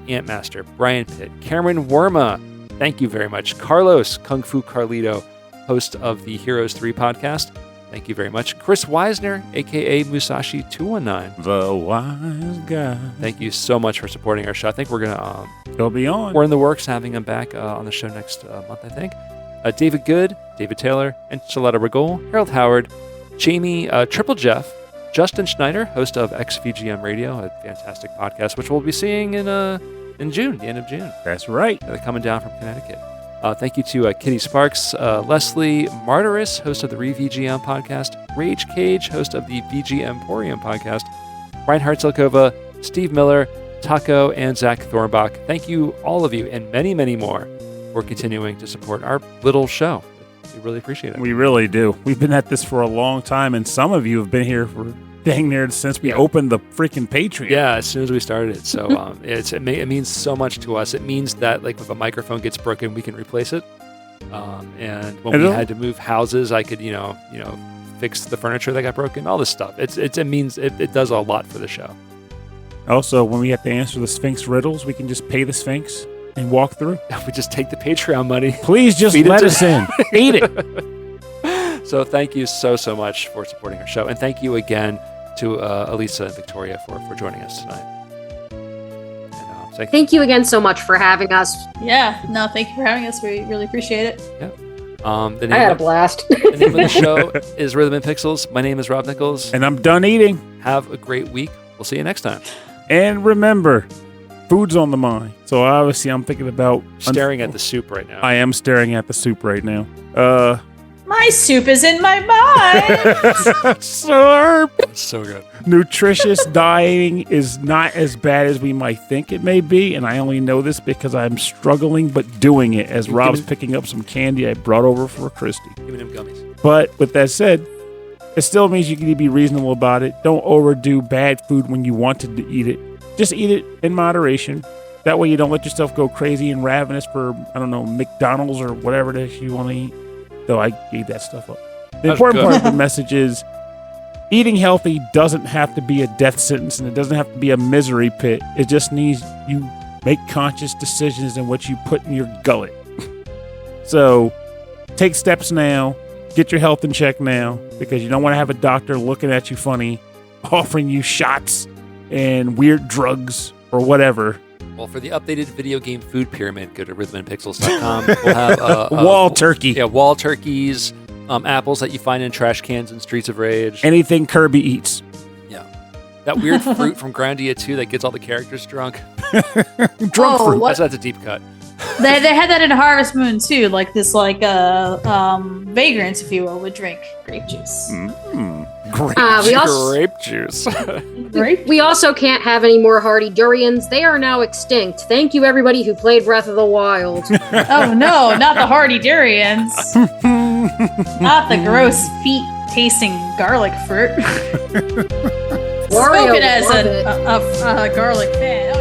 Speaker 2: Antmaster, Brian Pitt, Cameron Worma, thank you very much. Carlos, Kung Fu Carlito, host of the Heroes 3 podcast. Thank you very much. Chris Weisner, a.k.a. Musashi219.
Speaker 3: The wise guy.
Speaker 2: Thank you so much for supporting our show. I think we're going to...
Speaker 3: He'll be on.
Speaker 2: We're in the works having him back on the show next month, I think. David Good, David Taylor, and Shaletta Regol, Harold Howard, Jamie, Triple Jeff, Justin Schneider, host of XVGM Radio, a fantastic podcast, which we'll be seeing in June, the end of June.
Speaker 3: That's right.
Speaker 2: They're coming down from Connecticut. Thank you to Kitty Sparks, Leslie Martyris, host of the VGM podcast, Rage Cage, host of the VG Emporium podcast, Reinhard Silkova, Steve Miller, Taco, and Zach Thornbach. Thank you, all of you, and many, many more, for continuing to support our little show. We really appreciate it.
Speaker 3: We really do. We've been at this for a long time, and some of you have been here for dang near since we opened the freaking Patreon.
Speaker 2: Yeah, as soon as we started it. So it means so much to us. It means that like if a microphone gets broken, we can replace it. And when we had to move houses, I could fix the furniture that got broken. All this stuff. It means it does a lot for the show.
Speaker 3: Also, when we have to answer the Sphinx riddles, we can just pay the Sphinx and walk through.
Speaker 2: We just take the Patreon money.
Speaker 3: Please just let us in. Eat it.
Speaker 2: So thank you so much for supporting our show, and thank you again to Elisa and Victoria for joining us tonight. And,
Speaker 5: thank you again so much for having us.
Speaker 4: Yeah, no, thank you for having us. We really appreciate it.
Speaker 2: Yeah.
Speaker 5: I had a blast.
Speaker 2: The name of the show is Rhythm and Pixels. My name is Rob Nichols.
Speaker 3: And I'm done eating.
Speaker 2: Have a great week. We'll see you next time.
Speaker 3: And remember, food's on the mind. So obviously I'm thinking about...
Speaker 2: Staring at the soup right now.
Speaker 3: I am staring at the soup right now.
Speaker 4: My soup is in my mind.
Speaker 3: Slurp.
Speaker 2: So good.
Speaker 3: Nutritious dieting is not as bad as we might think it may be, and I only know this because I'm struggling but doing it as Rob's picking up some candy I brought over for Christy.
Speaker 2: Give me them gummies.
Speaker 3: But with that said, it still means you can be reasonable about it. Don't overdo bad food when you want to eat it. Just eat it in moderation. That way you don't let yourself go crazy and ravenous for, I don't know, McDonald's or whatever it is you want to eat. Though I gave that stuff up. The important part of the message is eating healthy doesn't have to be a death sentence, and it doesn't have to be a misery pit. It just needs you make conscious decisions in what you put in your gullet. So take steps now. Get your health in check now, because you don't want to have a doctor looking at you funny, offering you shots and weird drugs or whatever.
Speaker 2: Well, for the updated video game food pyramid, go to rhythmandpixels.com. We'll have
Speaker 3: wall turkey.
Speaker 2: Yeah, wall turkeys, apples that you find in trash cans in Streets of Rage.
Speaker 3: Anything Kirby eats.
Speaker 2: Yeah. That weird fruit from Grandia 2 that gets all the characters drunk.
Speaker 3: Drunk fruit.
Speaker 2: That's a deep cut.
Speaker 4: They had that in Harvest Moon too, like this vagrants, if you will, would drink grape juice.
Speaker 2: Grape juice.
Speaker 5: We also can't have any more hardy durians. They are now extinct. Thank you, everybody who played Breath of the Wild.
Speaker 4: Oh no, not the hardy durians. Not the gross feet-tasting garlic fruit.
Speaker 5: Spoken
Speaker 4: as a garlic fan.